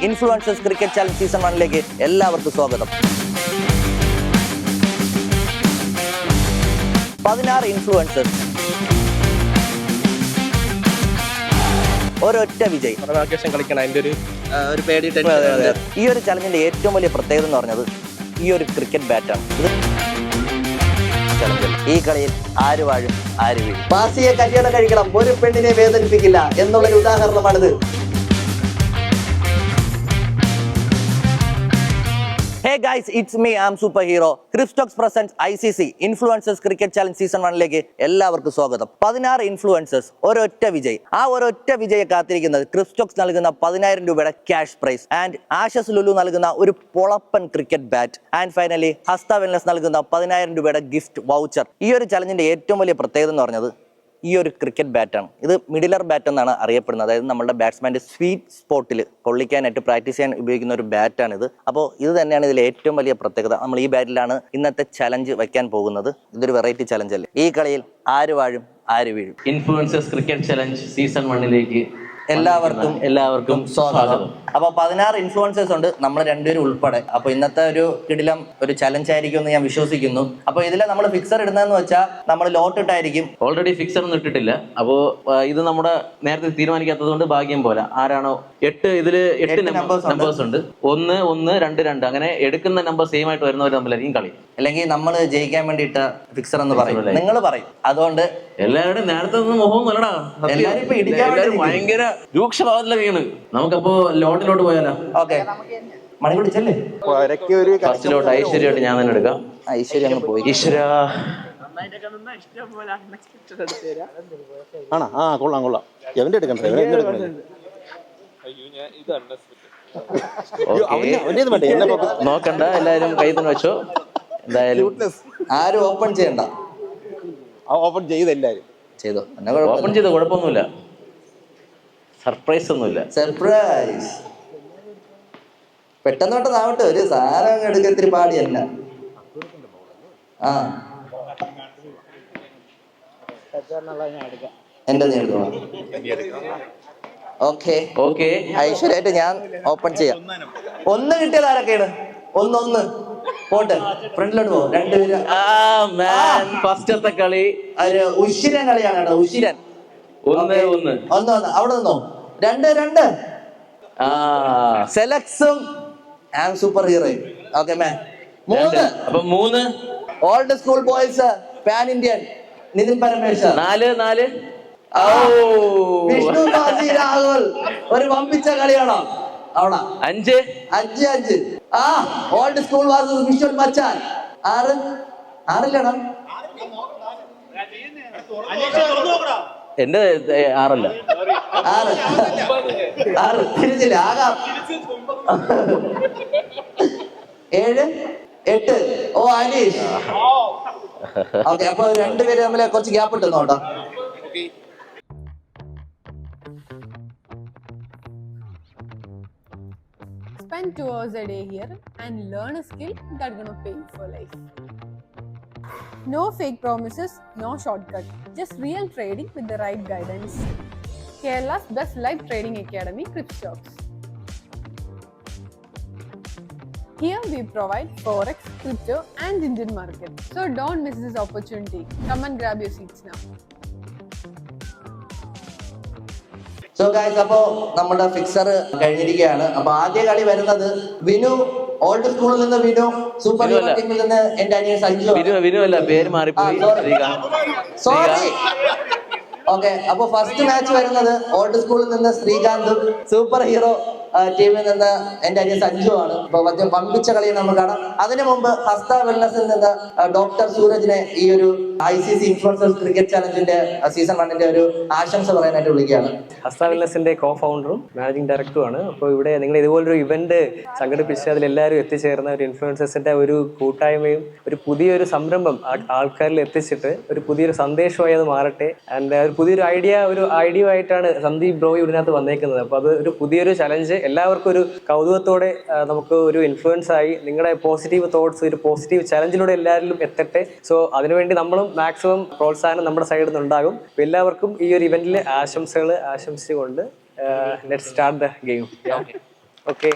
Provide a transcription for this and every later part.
Influencers cricket challenge season 1 എല്ലാവർക്കും സ്വാഗതം. 16 influencers, ഒരൊറ്റ വിജയ്. കളിക്കണം അതിന്റെ ഒരു പേടി. ഈ ഒരു ചലഞ്ചിന്റെ ഏറ്റവും വലിയ പ്രത്യേകത എന്ന് പറഞ്ഞത് ഈ ഒരു ക്രിക്കറ്റ് ബാറ്റാണ്. ഈ കളിയിൽ ആര് വാഴും ആര് വീഴും. ബാസിയെ കല്യാണം കഴിക്കണം, ഒരു പെണ്ണിനെ വേദനിപ്പിക്കില്ല എന്നുള്ളൊരു ഉദാഹരണമാണിത്. Hey guys, it's me, I'm Superhero. Cripstox presents ICC Influencers Cricket Challenge Season 1 എല്ലാവർക്കും സ്വാഗതം. 16 ഇൻഫ്ലുവൻസേഴ്സ്, ഒരൊറ്റ വിജയ്. ആ ഒരൊറ്റ വിജയെ കാത്തിരിക്കുന്നത് ക്രിപ്സ്റ്റോക്സ് നൽകുന്ന 10,000 രൂപയുടെ ക്യാഷ് പ്രൈസ് ആൻഡ് ആഷസ് ലുലു നൽകുന്ന ഒരു പൊളപ്പൻ cricket bat and finally Hasta wellness നൽകുന്ന 10,000 രൂപയുടെ ഗിഫ്റ്റ് വൗച്ചർ. ഈ ഒരു ചലഞ്ചിന്റെ ഏറ്റവും വലിയ പ്രത്യേകത എന്ന് പറഞ്ഞത് ഈ ഒരു ക്രിക്കറ്റ് ബാറ്റാണ്. ഇത് മിഡിലർ ബാറ്റ് എന്നാണ് അറിയപ്പെടുന്നത്. അതായത് നമ്മുടെ ബാറ്റ്സ്മാൻ്റെ സ്വീറ്റ് സ്പോട്ടിൽ കൊള്ളിക്കാനായിട്ട് പ്രാക്ടീസ് ചെയ്യാൻ ഉപയോഗിക്കുന്ന ഒരു ബാറ്റാണിത്. അപ്പോൾ ഇത് തന്നെയാണ് ഇതിൽ ഏറ്റവും വലിയ പ്രത്യേകത. നമ്മൾ ഈ ബാറ്റിലാണ് ഇന്നത്തെ ചലഞ്ച് വയ്ക്കാൻ പോകുന്നത്. ഇതൊരു വെറൈറ്റി ചലഞ്ച് അല്ലേ. ഈ കളിയിൽ ആര് വാഴും ആര് വീഴും. ഇൻഫ്ലുവൻസേഴ്സ് ക്രിക്കറ്റ് ചലഞ്ച് സീസൺ 1 എല്ലാവർക്കും സ്വാഗതം. അപ്പൊ 16 ഇൻഫ്ലുവൻസേഴ്സ് ഉണ്ട്, നമ്മൾ രണ്ടുപേരും ഉൾപ്പെടെ. അപ്പൊ ഇന്നത്തെ ഒരു കിടിലം ഒരു ചലഞ്ച് ആയിരിക്കും എന്ന് ഞാൻ വിശ്വസിക്കുന്നു. അപ്പൊ ഇതിലെ നമ്മൾ ഫിക്സർ ഇടുന്നതെന്ന് വെച്ചാൽ നമ്മൾ ലോട്ട് ഇട്ടായിരിക്കും. ഓൾറെഡി ഫിക്സർ ഒന്നും ഇട്ടിട്ടില്ല. അപ്പോ ഇത് നമ്മുടെ നേരത്തെ തീരുമാനിക്കാത്തത് കൊണ്ട് ഭാഗ്യം പോലെ ആരാണോ 8 നമ്പേഴ്സ് ഉണ്ട്. 1 1 2 2 അങ്ങനെ എടുക്കുന്ന നമ്പർ സെയിം ആയിട്ട് വരുന്നവർ തമ്മിലായിരിക്കും കളി. അല്ലെങ്കിൽ നമ്മൾ ജയിക്കാൻ വേണ്ടിയിട്ട് ഫിക്സർ എന്ന് പറയും, നിങ്ങൾ പറയും. അതുകൊണ്ട് എല്ലാവരുടെ നേരത്തെ മുഖം നല്ലടാ, ഭയങ്കര രൂക്ഷഭാവത്തിലൊക്കെയാണ്. നമുക്കപ്പോ ലോട്ടിലോട്ട് പോയാലോ? ഓക്കെ, മണി പിടിച്ചല്ലേ. ഫസ്റ്റ് ലോട്ട് ഐശ്വര്യമായിട്ട് ഞാൻ തന്നെ എടുക്കാം. ഐശ്വര്യ അങ്ങ് പോയി. ഈശ്വര കൊള്ളാം. എവന്റെ എടുക്കണ്ടേ? നോക്കണ്ട, എല്ലാരും കൈ തന്നെ വെച്ചോ. എന്തായാലും ആരും ഓപ്പൺ ചെയ്യണ്ട. ഓപ്പൺ ചെയ്ത് എല്ലാരും ചെയ്തോ. ഓപ്പൺ ചെയ്തോ, കുഴപ്പമൊന്നുമില്ല. സർപ്രൈസ് ഒന്നുമില്ല. സർപ്രൈസ് പെട്ടെന്നോട്ടതാവട്ടെ. ഒരു സാധനം എടുക്കാൻ ഇത്തിരി പാടി തന്നെ. ആ എന്റെ നീ എടുക്കണം. ഓക്കെ, ഐശ്വര്യായിട്ട് ഞാൻ ഓപ്പൺ ചെയ്യാം. 1 കിട്ടിയത് ആരൊക്കെയാണ്? 1 പോട്ടെ, ഫ്രണ്ടിലോട്ട് പോകും. 2 പേര്. ഫസ്റ്റത്തെ കളി ഉശിരൻ കളിയാണ് കേട്ടോ. ഉശിരൻ 1 അവിടെ നിന്നോ. 2 സെലക്സും ആം സൂപ്പർ ഹീറോയും. Okay man. 3 old school boys pan Indian Nitin Parameshwar. 4 Vishnu Basi Rahul. ഒരു വമ്പിച്ച കളിയാണോ അവിടെ. 5 ഓൾഡ് സ്കൂൾ വാസസ് വിഷ്വൽ മച്ചാൻ. 6 എന്റെ 6 തിരിച്ചില്ല. ആകാം 7 8. ഓ അനീഷ്. ഓക്കെ, അപ്പൊ 2 പേര് തമ്മിൽ കുറച്ച് ഗ്യാപ്പ് ഇട്ടുന്നു കേട്ടോ. Spend 2 hours a day here and learn a skill that's gonna pay you for life. No fake promises, no shortcut, just real trading with the right guidance. Kerala's best live trading academy, Cripstox. Here we provide forex, crypto and Indian market. So don't miss this opportunity. Come and grab your seats now. So guys, അപ്പോ നമ്മുടെ fixer കഴിഞ്ഞിരിക്കുകയാണ്. അപ്പൊ ആദ്യ കളി വരുന്നത് Vinu, old സ്കൂളിൽ നിന്ന് Vinu, super hero ടീമിൽ നിന്ന് എന്റെ അനിയൻ സഞ്ജു. വിനു അല്ല, പേര് മാറിപ്പോയി. സോറി. ഓക്കെ, അപ്പൊ ഫസ്റ്റ് മാച്ച് വരുന്നത് ഓൾഡ് സ്കൂളിൽ നിന്ന് ശ്രീകാന്തും സൂപ്പർ ഹീറോ ടീമിൽ നിന്ന് എന്റെ അനിയൻ സഞ്ജു ആണ്. അപ്പൊ വമ്പിച്ച കളിയെ നമ്മൾ കാണാം. അതിനു മുമ്പ് ഹസ്ത വെൽനസിൽ നിന്ന് ഡോക്ടർ സൂരജിനെ ഈ ഒരു ICC ഇൻഫ്ലുവൻസേഴ്സ് ക്രിക്കറ്റ് ചലഞ്ചിന്റെ സീസൺ 1 ഒരു ആശംസ പറയാനായിട്ട് വിളിക്കുകയാണ്. ഹസ്ത വെൽനസിന്റെ കോ ഫൗണ്ടറും മാനേജിംഗ് ഡയറക്ടറുമാണ്. അപ്പോൾ ഇവിടെ നിങ്ങൾ ഇതുപോലൊരു ഇവന്റ് സംഘടിപ്പിച്ച് അതിലെല്ലാവരും എത്തിച്ചേർന്ന ഒരു ഇൻഫ്ലുവൻസേഴ്സിന്റെ ഒരു കൂട്ടായ്മയും ഒരു പുതിയൊരു സംരംഭം ആൾക്കാരിൽ എത്തിച്ചിട്ട് ഒരു പുതിയൊരു സന്ദേശമായി അത് മാറട്ടെ. ആൻഡ് ഒരു പുതിയൊരു ഐഡിയ ആയിട്ടാണ് സന്ദീപ് ബ്രോ ഇതിനകത്ത് വന്നേക്കുന്നത്. അപ്പോൾ അത് ഒരു പുതിയൊരു ചലഞ്ച് എല്ലാവർക്കും ഒരു കൗതുകത്തോടെ നമുക്ക് ഒരു ഇൻഫ്ലുവൻസ് ആയി നിങ്ങളുടെ പോസിറ്റീവ് തോട്ട്സ് ഒരു പോസിറ്റീവ് ചലഞ്ചിലൂടെ എല്ലാവരിലും എത്തട്ടെ. സോ അതിനുവേണ്ടി നമ്മളും മാക്സിമം പ്രോത്സാഹനം നമ്മുടെ സൈഡിൽ നിന്നുണ്ടാകും. എല്ലാവർക്കും ഈ ഒരു ഇവന്റിൽ ആശംസകൾ ആശംസിച്ചുകൊണ്ട് let's start the game. Okay.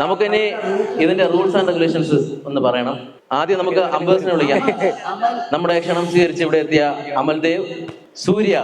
നമുക്കിനി ഇതിന്റെ റൂൾസ് ആൻഡ് റെഗുലേഷൻസ് ഒന്ന് പറയണം. ആദ്യം നമുക്ക് അമ്പേഴ്സിനെ വിളിക്കാം. നമ്മുടെ ക്ഷണം സ്വീകരിച്ച് ഇവിടെ എത്തിയ അമൽദേവ്, സൂര്യ.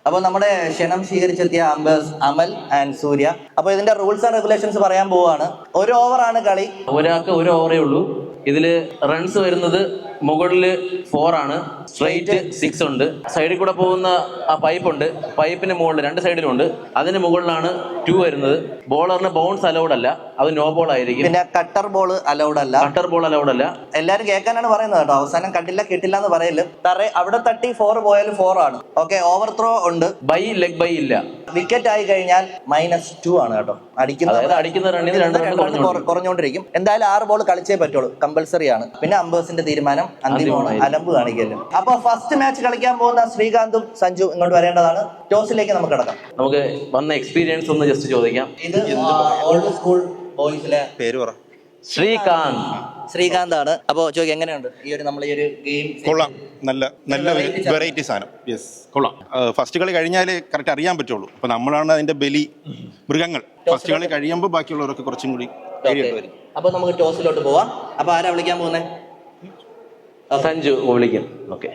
അപ്പൊ നമ്മുടെ ക്ഷണം സ്വീകരിച്ചെത്തിയ അംബേഴ്സ് അമൽ ആൻഡ് സൂര്യ. അപ്പൊ ഇതിന്റെ റൂൾസ് ആൻഡ് റെഗുലേഷൻസ് പറയാൻ പോവാണ്. ഒരു ഓവറാണ് കളി. ഒരാൾക്ക് ഒരു ഓവറേ ഉള്ളൂ. ഇതില് റൺസ് വരുന്നത് മുകളില് 4 ആണ്, സ്ട്രെയിറ്റ് 6 ഉണ്ട്. സൈഡിൽ കൂടെ പോകുന്ന ആ പൈപ്പ് ഉണ്ട്, പൈപ്പിന് മുകളിൽ 2 സൈഡിലും ഉണ്ട്. അതിന് മുകളിലാണ് 2 വരുന്നത്. ബോളറിന് ബൗൺസ് അലൗഡ് അല്ല, അത് നോ ബോൾ ആയിരിക്കും. പിന്നെ കട്ടർ ബോൾ അലൗഡ് അല്ല. കട്ടർ ബോൾ അലൗഡ് അല്ല. എല്ലാരും കേൾക്കാനാണ് പറയുന്നത് കേട്ടോ. അവസാനം കണ്ടില്ല കിട്ടില്ല എന്ന് പറയല്. അവിടെ തട്ടി 4 പോയാലും 4 ആണ്. ഓക്കെ. ഓവർ ത്രോ ഉണ്ട്. ബൈ ലെഗ് ബൈ ഇല്ല. വിക്കറ്റ് ആയി കഴിഞ്ഞാൽ -2 ആണ് കേട്ടോ. അടിക്കുന്ന റണ്ണിന് 2 റൺ കുറഞ്ഞുകൊണ്ടിരിക്കും. എന്തായാലും 6 ബോൾ കളിച്ചേ പറ്റുള്ളൂ. കമ്പൽസറി ആണ്. പിന്നെ അംബേഴ്സിന്റെ തീരുമാനം അന്തിമമാണ്. അലമ്പ് കാണിക്കല്ലോ. അപ്പൊ ഫസ്റ്റ് മാച്ച് കളിക്കാൻ പോകുന്ന ശ്രീകാന്തും സഞ്ജു ഇങ്ങോട്ട് വരേണ്ടതാണ്. ടോസിലേക്ക് നമുക്ക് കിടക്കാം. നമുക്ക് വന്ന എക്സ്പീരിയൻസ് ഒന്ന് ജസ്റ്റ് ചോദിക്കാം. ഇത് ഓൾഡ് സ്കൂൾ ബോയ്സിലെ പേര് പറ. ശ്രീകാന്ത് ആണ്. അപ്പോ ചോദിക്കാം, എങ്ങനെയുണ്ട് ഈ ഒരു ഗെയിം? കൊള്ളാം. നല്ല വെറൈറ്റി സാധനം. യെസ്, കൊള്ളാം. ഫസ്റ്റ് കളി കഴിഞ്ഞാൽ കറക്റ്റ് അറിയാൻ പറ്റുള്ളൂ. അപ്പൊ നമ്മളാണ് അതിന്റെ ബലി മൃഗങ്ങൾ. ഫസ്റ്റ് കളി കഴിയുമ്പോൾ ബാക്കിയുള്ളവരൊക്കെ കുറച്ചും കൂടി വരും. അപ്പൊ നമുക്ക് ടോസിലോട്ട് പോവാം. അപ്പൊ ആരാ വിളിക്കാൻ പോകുന്നേ? സഞ്ജു വിളിക്കും. ഓക്കെ.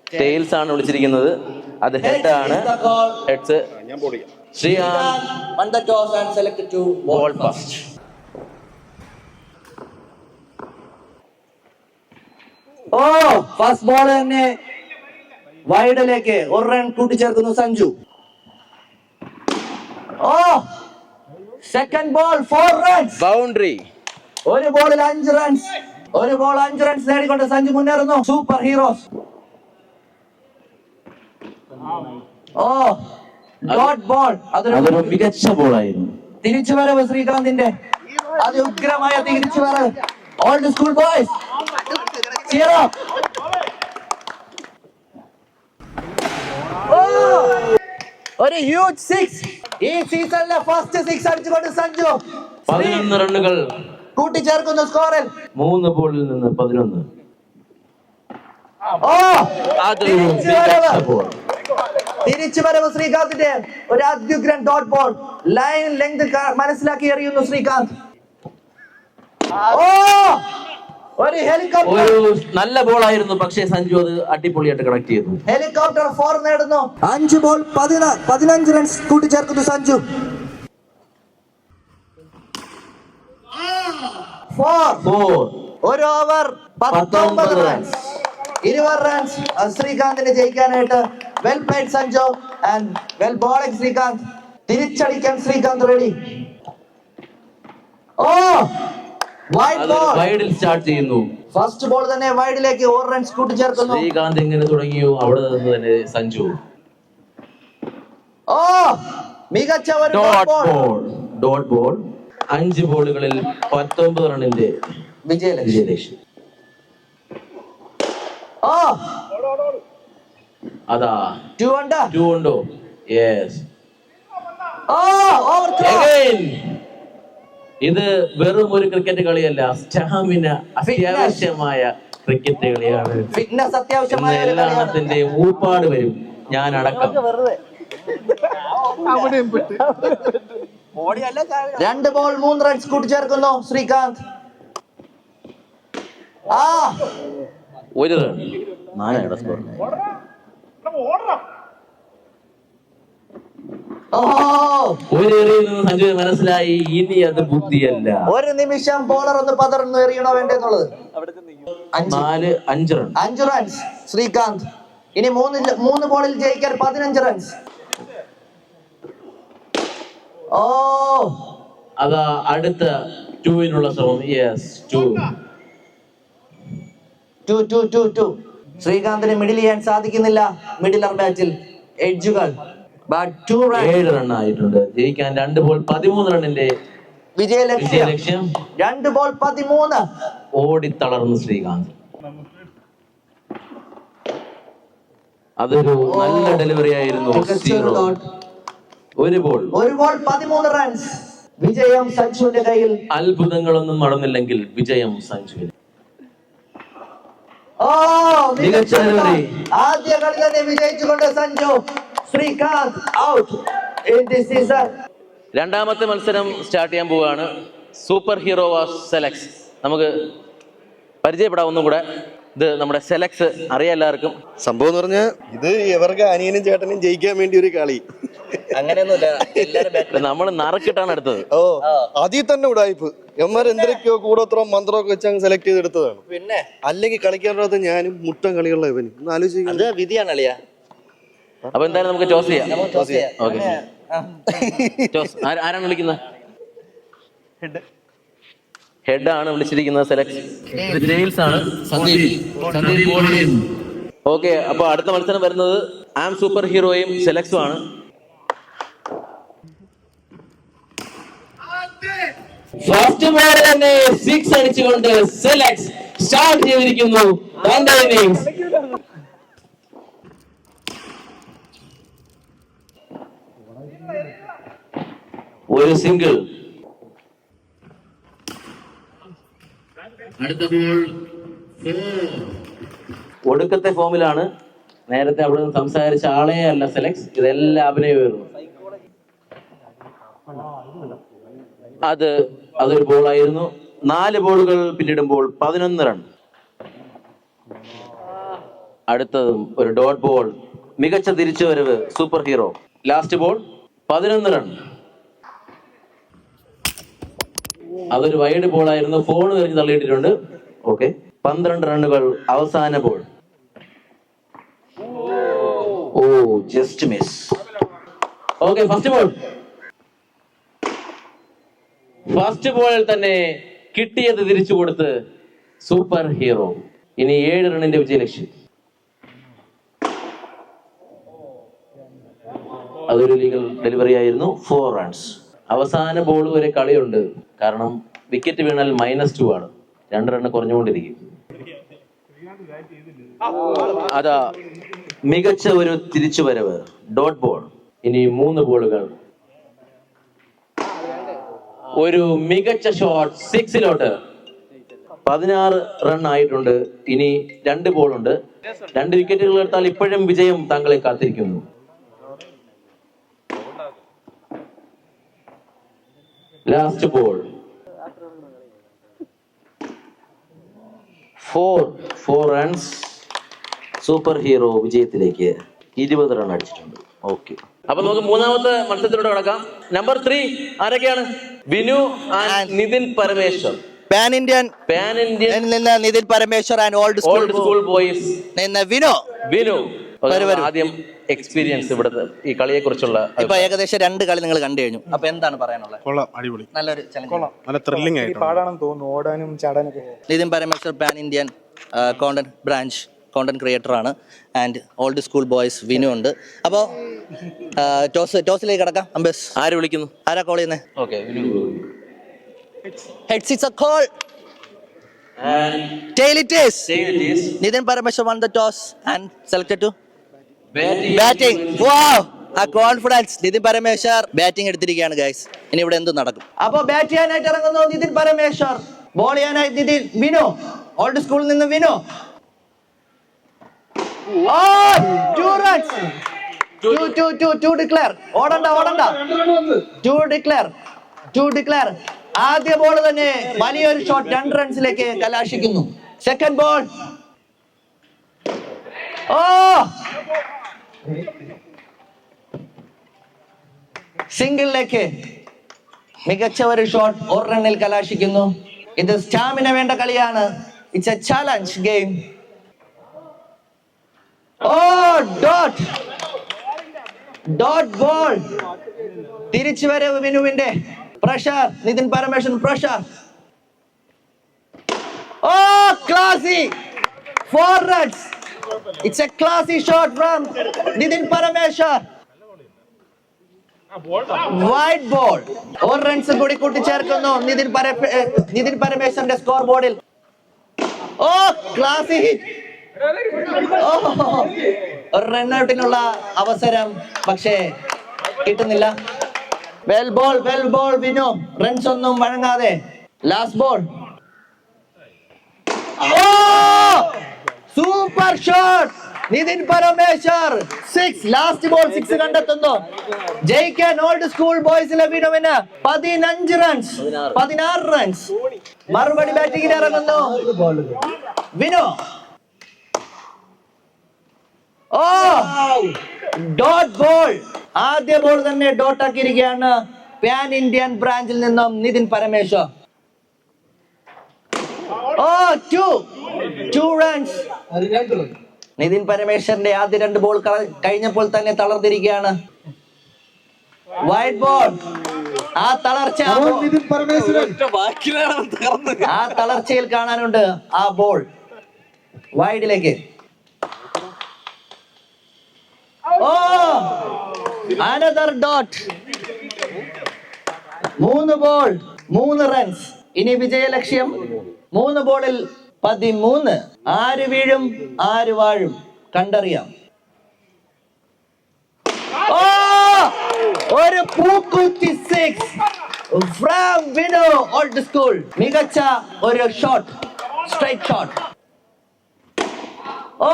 ടെയിൽസ് ആണ് വിളിച്ചിരിക്കുന്നത്. അത് ഹെഡ് ആണ്. ഹെഡ്സ്. ഞാൻ ബോൾ ചെയ്യാം. Srikanth won the toss and selected to ball first. First ball തന്നെ വൈഡിലേക്ക് 1 റൺ കൂട്ടിച്ചേർക്കുന്നു Sanju. Second ball 4 runs. Boundary. ഒരു ബോളിൽ 5 റൺസ്. ഒരു ബോൾ 5 റൺസ് നേടിക്കൊണ്ട് സഞ്ജു മുന്നേറുന്നു. Super heroes. Dot ball. അതൊരു മികച്ച ബോളായിരുന്നു. തിരിച്ചുവരവ് ശ്രീകാന്തിന്റെ അതിഉഗ്രമായ തിരിച്ചുവരവ്. Old school boys cheer up. ഒരു ഹ്യൂജ് 6 ഈ സീസണിലെ ഫസ്റ്റ് 6 അടിച്ചുകൊണ്ട് സഞ്ജു 11 റണ്ണുകൾ കൂട്ടിച്ചേർക്കുന്നു സ്കോറിൽ. 3 ബോളിൽ നിന്ന് 11. തിരിച്ചുവരവ് ശ്രീകാന്തിന്റെ ഒരു അത്യുഗ്രൻ ഡോട്ട് ബോൾ. ലൈൻ ലെങ്ത് മനസ്സിലാക്കി എറിയുന്നു ശ്രീകാന്ത്. ഒരു ഹെലികോപ്റ്റർ. ഒരു നല്ല ബോളായിരുന്നു, പക്ഷേ സഞ്ജു അത് അടിപൊളിയായിട്ട് കണക്ട് ചെയ്തു. ഹെലികോപ്റ്റർ 4 നേടുന്നു. 5 ബോൾ 15 റൺസ് കൂട്ടിച്ചേർക്കുന്നു സഞ്ജു. 4 ഒരു ഓവർ 19 റൺസ്. 20 റൺസ് ശ്രീകാന്തിന് ജയിക്കാനായിട്ട്. Well played Sanju and well bowling Sreekanth. തിരിച്ചടിക്കാൻ ശ്രീകാന്ത് റെഡി. Wide ball. വൈഡിൽ സ്റ്റാർട്ട് ചെയ്യുന്നു. ഫസ്റ്റ് ബോൾ തന്നെ വൈഡിലേക്ക് 4 റൺസ് കൂട്ടിച്ചേർക്കുന്നു. ശ്രീകാന്ത് എങ്ങനെ തുടങ്ങിയോ അവിടെ നിന്ന് തന്നെ സഞ്ജു. മികച്ച ഒരു ഡോട്ട് ബോൾ. 5 ബോളുകളിൽ 19 റണ്ണിന്റെ വിജയലക്ഷ്യം. അതാ 2 ഉണ്ടോ? യെസ്. ഇത് വെറും ഒരു ക്രിക്കറ്റ് കളിയല്ല, സ്റ്റാമിന അത്യാവശ്യമായ ക്രിക്കറ്റ് കളിയാണ്. ഫിറ്റ്നസ് അത്യാവശ്യമായ എല്ലാത്തിന്റെ ഊപ്പാട് വരും, ഞാൻ അടക്കം. 2 ബോൾ 3 റൺസ് കൂട്ടിച്ചേർക്കുന്നു ശ്രീകാന്ത്. 1 റൺ. 4 സ്കോർ. ഒരു എറിയിൽ നിന്ന് സഞ്ജു മനസ്സിലായി, ഇനി അത് ബുദ്ധിയല്ല. ഒരു നിമിഷം ബോളർ ഒന്ന് പതർന്ന് എറിയണോ വേണ്ടെന്നുള്ളത്. 5 റൺ. 5 റൺസ് ശ്രീകാന്ത്. ഇനി 3 ബോളിൽ ജയിക്കാൻ 15 റൺസ്. അതാ അടുത്ത 2-നുള്ള ശ്രമം. യെസ്, 2. ശ്രീകാന്തിന് മിഡിൽ ചെയ്യാൻ സാധിക്കുന്നില്ല. മിഡിലർ ബാറ്റിൽ എഡ്ജുകൾ. 7 റൺ ആയിട്ടുണ്ട്. ജയിക്കാൻ 2 ബോൾ 13 റണ്ണിന്റെ വിജയലക്ഷ്യം. 2 ബോൾ 13. ഓടിത്തളർന്നു ശ്രീകാന്ത്. അതൊരു നല്ല ഡെലിവറി ആയിരുന്നു. 1 ബോൾ 13 റൺസ്. വിജയം സഞ്ജുവിന്റെ കയ്യിൽ. അത്ഭുതങ്ങളൊന്നും നടന്നില്ലെങ്കിൽ വിജയം സഞ്ജുവിന്. മികച്ച ഡെലിവറി. ആദ്യ കളി തന്നെ വിജയിച്ചുകൊണ്ട് Sanju. Sreekanth out. in this season. രണ്ടാമത്തെ മത്സരം സ്റ്റാർട്ട് ചെയ്യാൻ പോവുകയാണ്. സൂപ്പർ ഹീറോ വാസ് സെലക്സ്. നമുക്ക് പരിചയപ്പെടാം ഒന്നും കൂടെ. ഇത് നമ്മുടെ സെലക്സ് അറിയാം എല്ലാവർക്കും. സംഭവം എന്ന് പറഞ്ഞാൽ ഇത് ഇവർക്ക് അനിയനും ചേട്ടനും ജയിക്കാൻ വേണ്ടി ഒരു കളി. അങ്ങനെയൊന്നുമില്ല. നമ്മൾ നറുക്കിട്ടാണ് എടുത്തത്. ഓ അതിൽ തന്നെ ഉടായിപ്പ്. എമ്മാർ എന്തൊക്കെയോ കൂടോത്രോ മന്ത്രമൊക്കെ വെച്ച് അങ്ങ് സെലക്ട് ചെയ്തെടുത്തതാണ്. പിന്നെ അല്ലെങ്കിൽ കളിക്കാനുള്ളത് ഞാനും മുട്ടൻ കളിയുള്ള ഇവന് ഒന്ന് ആലോചിക്കുന്നത്. അത് വിധിയാണ് അളിയാ. അപ്പൊ എന്തായാലും നമുക്ക് ടോസ് ചെയ്യാം. ടോസ് ചെയ്യാം. Okay, toss. ആരാണ് വിളിക്കുന്നത്? ഹെഡ് ആണ് വിളിച്ചിരിക്കുന്നത്. സെലക്ട് ജെയിൽസ് ആണ്. ഓക്കെ, അപ്പൊ അടുത്ത മത്സരം വരുന്നത് ആം സൂപ്പർ ഹീറോയും സെലക്സും ആണ്. ഫസ്റ്റ് ബോൾ തന്നെ 6 അടിച്ചുകൊണ്ട് സെലക്സ് സ്റ്റാർട്ട് ചെയ്തിരിക്കുന്നു തന്റെ ഇന്നിംഗ്സ്. ഒരു സിംഗിൾ. അടുത്ത ബോൾ ഒടുക്കത്തെ ഫോമിലാണ്. നേരത്തെ അവിടെ നിന്ന് സംസാരിച്ച ആളെ അല്ല സെലക്സ്, ഇതെല്ലാം അഭിനയമായിരുന്നു. അതൊരു ബോളായിരുന്നു. 4 ബോളുകൾ പിന്നിടുമ്പോൾ 11 റൺ. അടുത്തതും ഒരു ഡോട്ട് ബോൾ. മികച്ച തിരിച്ചുവരവ് super hero. Last ball 11 run. അതൊരു വൈഡ് ബോൾ ആയിരുന്നു. ഫോൺ കഴിഞ്ഞ് തള്ളിയിട്ടിട്ടുണ്ട്. ഓക്കെ, 12 റണ്ണുകൾ. അവസാന ബോൾ. ഓ, just miss. Okay, first ball. First ബോളിൽ തന്നെ കിട്ടിയത് തിരിച്ചു കൊടുത്ത് സൂപ്പർ ഹീറോ. ഇനി 7 റണ്ണിന്റെ വിജയലക്ഷ്യം. അതൊരു ലീഗൽ ഡെലിവറി ആയിരുന്നു. 4 റൺസ്. അവസാന ബോൾ വരെ കളിയുണ്ട്. കാരണം വിക്കറ്റ് വീണാൽ -2 ആണ്. 2 റണ്ണ് കുറഞ്ഞുകൊണ്ടിരിക്കും. അതാ മികച്ച ഒരു തിരിച്ചുവരവ്. Dot ball. ഇനി 3 ബോളുകൾ. ഒരു മികച്ച ഷോട്ട് 6-ലോട്ട്. 16 റൺ ആയിട്ടുണ്ട്. ഇനി 2 ബോളുണ്ട്. 2 വിക്കറ്റുകൾ എടുത്താൽ ഇപ്പോഴും വിജയം താങ്കളെ കാത്തിരിക്കുന്നു. Last ball. 4 runs. Super hero വിജയത്തിലേക്ക് 20 റൺ അടിച്ചിട്ടുണ്ട്. ഓക്കെ, അപ്പൊ നമുക്ക് മൂന്നാമത്തെ മത്സരത്തിലൂടെ കടക്കാം. നമ്പർ 3 ആരൊക്കെയാണ്? Vinu and Nitin Parameshwar. Pan Indian നിന്ന് Nitin Parameshwar and old school boys നിന്ന് വിനു. ആദ്യം എക്സ്പീരിയൻസ് ഇവിടുത്തെ ഈ കളിയെ കുറിച്ചുള്ള. ഇപ്പൊ ഏകദേശം 2 കളി നിങ്ങൾ കണ്ടു കഴിഞ്ഞു. അപ്പൊ എന്താണ് പറയാനുള്ളത്? കൊള്ളാം, അടിപൊളി, നല്ലൊരു നല്ല ത്രില്ലിംഗ് ആയിട്ട് പാടാണെന്ന് തോന്നുന്നു, ഓടാനും ചാടാനൊക്കെ. Nitin Parameshwar pan Indian content branch content creator ആണ്. And old school boys Vinu ഉണ്ട്. അപ്പോൾ ടോസിലേക്ക് കിടക്കാം. അംബേസ്, ആര് വിളിക്കുന്നു? ആരാ കോൾ ചെയ്യുന്നത്? Okay, Heads it's a call. Tail it is. Nitin Parameshwar won the toss and selected to batting. Wow, a confidence. Nitin Parameshwar batting എടുത്തിരിക്കുകയാണ് guys. ഇനി ഇവിടെ എന്ത് നടക്കും? അപ്പോൾ ബാറ്റ് ചെയ്യാനായിട്ട് ഇറങ്ങുന്നു നിതിൻ പരമേശ്വർ. ബോൾ ചെയ്യാനായി നിതിൻ വിനു. ഓൾഡ് സ്കൂളിൽ നിന്ന് വിനു. Oh, 2 runs. 2 declare. ഓടണ്ട. 2 declare. ആദ്യ ബോൾ തന്നെ വലിയൊരു ഷോട്ട് 2 റൺസിലേക്ക് കലാശിക്കുന്നു. Second ball. ഓ, സിംഗിളിലേക്ക് മികച്ച ഒരു ഷോട്ട് 1 റണ്ണിൽ കലാശിക്കുന്നു. ഇത് സ്റ്റാമിന വേണ്ട കളിയാണ്. It's a challenge game. ഓ, ഡോട്ട് ബോൾ. തിരിച്ചു വരവ് വിനുവിന്റെ. പ്രഷർ. നിതിൻ പരമേശ്വരൻ പ്രഷർ. ഓ, classy. 4 runs. It's a classy shot from Nitin Parameshwar. Wide ball. 4 runs കൂടി കൂട്ടിച്ചേർക്കുന്നു നിതിൻ പരമേശ്വരന്റെ സ്കോർ ബോർഡിൽ. ഓ, ക്ലാസി ഹിറ്റ്. ഒരു റണ്ണൌട്ടിനുള്ള അവസരം പക്ഷേ കിട്ടുന്നില്ല. Well ball Vinu. റൺസ് ഒന്നും വഴങ്ങാതെ. Last ball. Super shot. Nitin Parameshwar 6 last ball 6 കണ്ടെത്തുന്നു. ജയിക്കാൻ ഓൾഡ് സ്കൂൾ ബോയ്സിലെ വിനുവിന് 15 റൺസ് 16 റൺസ്. മറുപടി ബാറ്റിംഗിന് ഇറങ്ങുന്നു വിനു. ഓ ഡോട്ട് ബോൾ. ആദ്യ ബോൾ തന്നെ ഡോട്ട് ആക്കിയിരിക്കുകയാണ് പാൻ ഇന്ത്യൻ ബ്രാഞ്ചിൽ നിന്നും നിതിൻ പരമേശ്വർ. ഓ 2 റൺസ്. നിതിൻ പരമേശ്വറിന്റെ ആദ്യ 2 ബോൾ കഴിഞ്ഞപ്പോൾ തന്നെ തളർന്നിരിക്കുകയാണ്. White ball. ആ തളർച്ച ആ തളർച്ചയിൽ കാണാനുണ്ട് ആ ബോൾ വൈഡിലേക്ക്. ഓ അനദർ ഡോട്ട്. 3 ball 3 runs. ഇനി വിജയലക്ഷ്യം 3 ബോളിൽ 13. ആര് വീഴും ആര് വാഴും കണ്ടറിയാം. ഓ ഒരു പൂക്കുത്തി 6 ഫ്രം വിനു ഓൾഡ് സ്കൂൾ. മികച്ച ഒരു ഷോട്ട്, സ്ട്രൈറ്റ് ഷോട്ട്. ഓ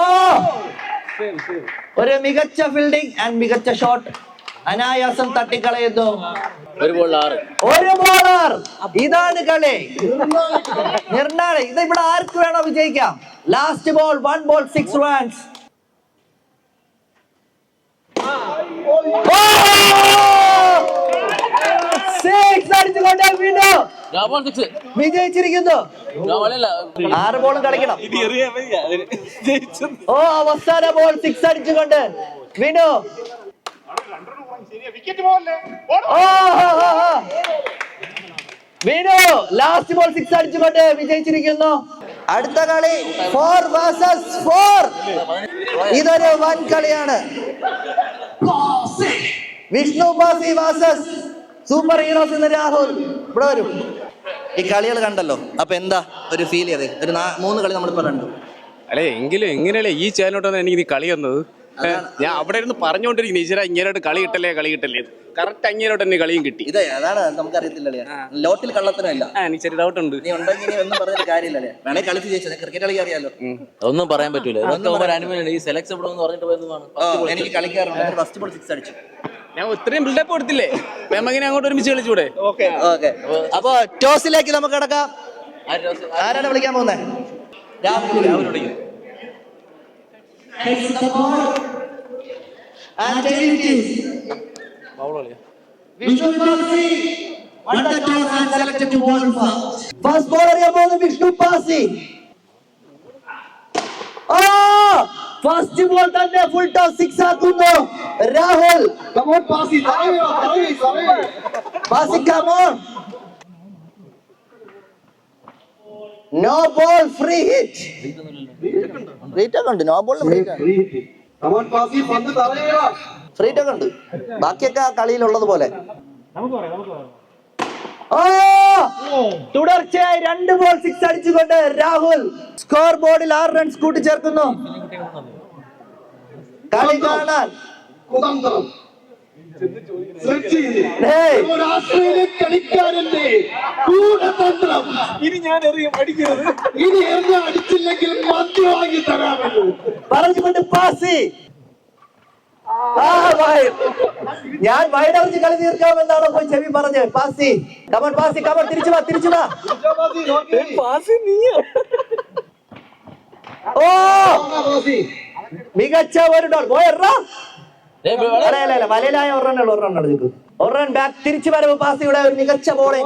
ഒരു മികച്ച ഫീൽഡിംഗ് ആൻഡ് മികച്ച ഷോട്ട്. അനായാസം തട്ടിക്കളയുന്നു. ഒരു ബോൾ 6. ഒരു ബോളർ. ഇതാണ് കളി നിർണായകം. ഇത് ഇവിടെ ആർക്ക് വേണോ വിജയിക്കാം. Last ball 1 ball 6 runs. അടിച്ചുകൊണ്ട് വിനു വിജയിച്ചിരിക്കുന്നു. 6 ബോളും കളിക്കണം. ഓ അവസാന ബോൾ 6 അടിച്ചുകൊണ്ട് വിനു. വിനു ലാസ്റ്റ് ബോൾ 6 അടിച്ചുകൊണ്ട് വിജയിച്ചിരിക്കുന്നു. അടുത്ത കളി 4 vs 4. ഇതൊരു വൻ കളിയാണ്. Vishnu Passi vs super heroes എന്ന് രാഹുൽ. ഇവിടെ വരും. ഈ കളികൾ കണ്ടല്ലോ, അപ്പൊ എന്താ ഒരു ഫീൽ ചെയ്ത്? ഒരു 3 കളി നമ്മളിപ്പോ കണ്ടു. അല്ലെ എങ്കിലും എങ്ങനെയല്ലേ ഈ ചാനലോട്ടാണ് എനിക്ക് നീ കളി വന്നത്? ഞാൻ അവിടെ ഇരുന്ന് പറഞ്ഞുകൊണ്ടിരിക്കുന്നു ഈശ്വര ഇങ്ങനെയോട്ട് കളി കിട്ടല്ലേ കറക്റ്റ് അങ്ങനെയോട്ട് തന്നെ കളിയും കിട്ടി. ഇതേ അതാണ് നമുക്കറിയത്തില്ലേ, ലോട്ടിൽ കള്ളത്തിനല്ല. എനിക്ക് ചെറിയ ഡൗട്ട് ഉണ്ട്. നീ ഉണ്ടെങ്കിൽ ഒന്നും പറഞ്ഞിട്ട് കാര്യമില്ലല്ലേ. വേണേ കളിച്ച് ജയിച്ചത് ക്രിക്കറ്റ് കളി അറിയാലോ. ഒന്നും പറയാൻ പറ്റൂല. ഈ സെലക്ഷൻ പറഞ്ഞിട്ട് പോയതാണ്. എനിക്ക് കളിക്കാറുണ്ട്. ഫസ്റ്റ് ബോൾ 6 അടിച്ചു. ഞാൻ ഇത്രയും ബിൽഡപ്പ് കൊടുത്തില്ലേ, വേണമെങ്കിൽ അങ്ങോട്ട് ഒരുമിച്ച് കളിച്ചൂടെ? ഓക്കെ അപ്പൊ ടോസിലേക്ക് നമുക്ക് കിടക്കാം. ആരാണ് വിളിക്കാൻ പോകുന്നത്? രാഹുൽ വിളിക്കും. ഫസ്റ്റ് ബോൾ അറിയാൻ പോകുന്നത് വിഷ്ണു പാസി. ഫസ്റ്റ് ബോൾ തന്നെ ഫുൾ ടോസ് 6 ആക്കുന്നു Rahul. Pasi come on. No ball free hit. Free ഉണ്ട്. നോ ബോൾ ഫ്രീ ഹിറ്റ് ഉണ്ട്. ബാക്കിയൊക്കെ കളിയിലുള്ളത് പോലെ. തുടർച്ചയായി 2 ബോൾ 6 അടിച്ചുകൊണ്ട് രാഹുൽ സ്കോർ ബോർഡിൽ 6 റൺസ് കൂട്ടിച്ചേർക്കുന്നു. കളി കാണാൻ കളിക്കാരന്റെ ഗൂഢതന്ത്രം ഇനി ഞാൻ അടിക്കുന്നത്. ഇനി അടിച്ചില്ലെങ്കിൽ മദ്യം വാങ്ങി തരാമല്ലോ പറഞ്ഞുകൊണ്ട് പാസി. ഞാൻ വൈഡറിച്ച് കളി തീർക്കാമെന്നാണോ പോയി ചെവി പറഞ്ഞ് പാസി. കമൺ പാസി, കമൺ തിരിച്ചു വാ. ഓ മികച്ച ഒരു ഡോൾ. വലയിലായ ഒരു റൺ ബാക്ക്. തിരിച്ചു വരവ് പാസിയുടെ ഒരു മികച്ച ബോള്.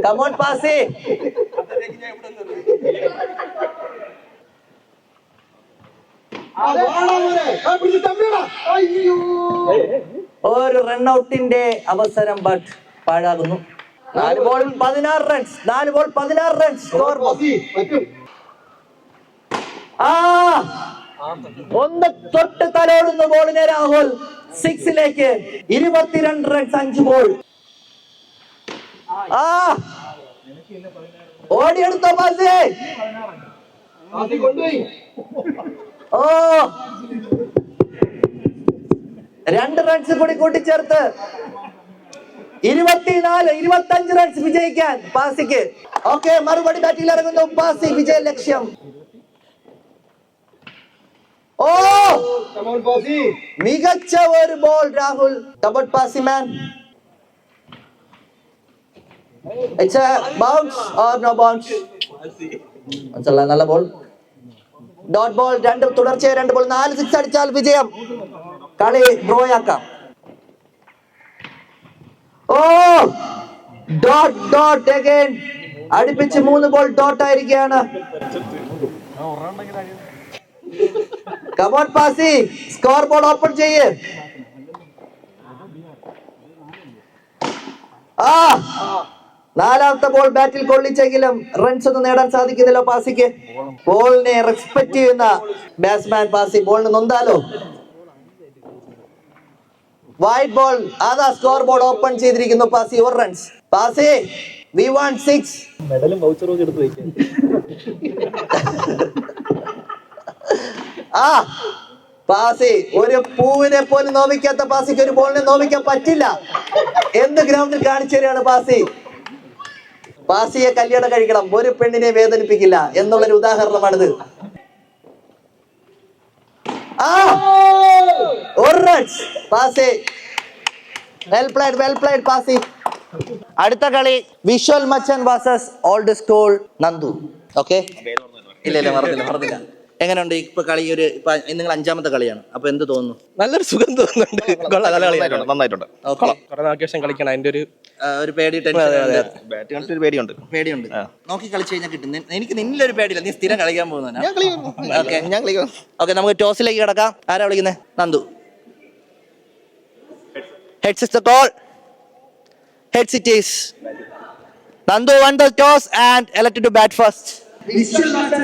കമോൺ പാസി. ഒരു റൺഔട്ടിന്റെ അവസരം ബട്ട് പാഴാകുന്നു. 4 ball 16 runs. 4 ball 16 runs score. ഒന്ന് തൊട്ട് തലോടുന്ന ബോളിനെ രാഹുൽ 6ലേക്ക്. 22 റൺസ് 5 ബോൾ. ഓടിയെടുത്തോ പാസി. ഓ 2 റൺസ് കൂടി കൂട്ടിച്ചേർത്ത് 25 റൺസ് വിജയിക്കാൻ പാസിക്ക്. ഓക്കെ മറുപടി ബാറ്റിൽ ഇറങ്ങുന്നു പാസി. വിജയ ലക്ഷ്യം ഓ മികച്ച ഒരു ball Rahul. Cupboard Pasi man. It's a bounce or no bounce? നല്ല ബോൾ. Dot ball. തുടർച്ചയായ 2 ബോൾ. 4 6 അടിച്ചാൽ വിജയം. കളി ഡ്രോ ആക്കാം. ഓ ഡോട്ട് അഗൈൻ. അടുപ്പിച്ച് 3 ബോൾ ഡോട്ട് ആയിരിക്കുകയാണ്. Cupboard Pasi score board open ചെയ്യ്. നാലാമത്തെ ബോൾ ബാറ്റിൽ കൊള്ളിച്ചെങ്കിലും റൺസ് ഒന്നും നേടാൻ സാധിക്കുന്നില്ല പാസിക്ക്. ബോളിനെ റെസ്പെക്ട് ചെയ്യുന്ന ബാറ്റ്സ്മാൻ പാസി. ബോളിന് നൊന്താലോ. Wide ball. അതാ സ്കോർ ബോർഡ് ഓപ്പൺ ചെയ്തിരിക്കുന്നു Pasi. 1 runs. Pasi we want 6. മെഡലും വൗച്ചറും ഒക്കെ എടുത്ത് വെക്കാം. പാസി ഒരു പൂവിനെ പോലും നോവിക്കാത്ത പാസിക്ക് ഒരു ബോളിനെ നോവിക്കാൻ പറ്റില്ല. എന്ത് ഗ്രൗണ്ടിൽ കാണിച്ചു തരികയാണ് പാസി. പാസിയെ കല്യാണം കഴിക്കണം, ഒരു പെണ്ണിനെ വേദനിപ്പിക്കില്ല എന്നുള്ളൊരു ഉദാഹരണമാണിത്. 1 runs. Pasi well played Pasi. അടുത്ത കളി വിഷ്വൽ മച്ചൻ versus old school Nandu. Okay, ഇല്ല മറന്നില്ല. എങ്ങനെയുണ്ട് ഇപ്പൊ കളി? നിങ്ങൾ 5ാമത്തെ കളിയാണ്, അപ്പൊ എന്ത് തോന്നുന്നു? നല്ലൊരു സുഖം തോന്നുന്നുണ്ട്. നന്നായിട്ടുണ്ട്. കളിക്കണം. അതിന്റെ ഒരു പേടി, പേടിയുണ്ട്. നോക്കി കളിച്ചു കഴിഞ്ഞാൽ കിട്ടും. എനിക്ക് നിന്നിലൊരു പേടിയില്ല, നീ സ്ഥിരം കളിക്കാൻ പോകുന്ന. ഓക്കെ, നമുക്ക് ടോസിലേക്ക് കിടക്കാം. ആരാ വിളിക്കുന്നത്? Nandu. Heads is the call. Heads it is. Nandu won the toss and elected to bat first.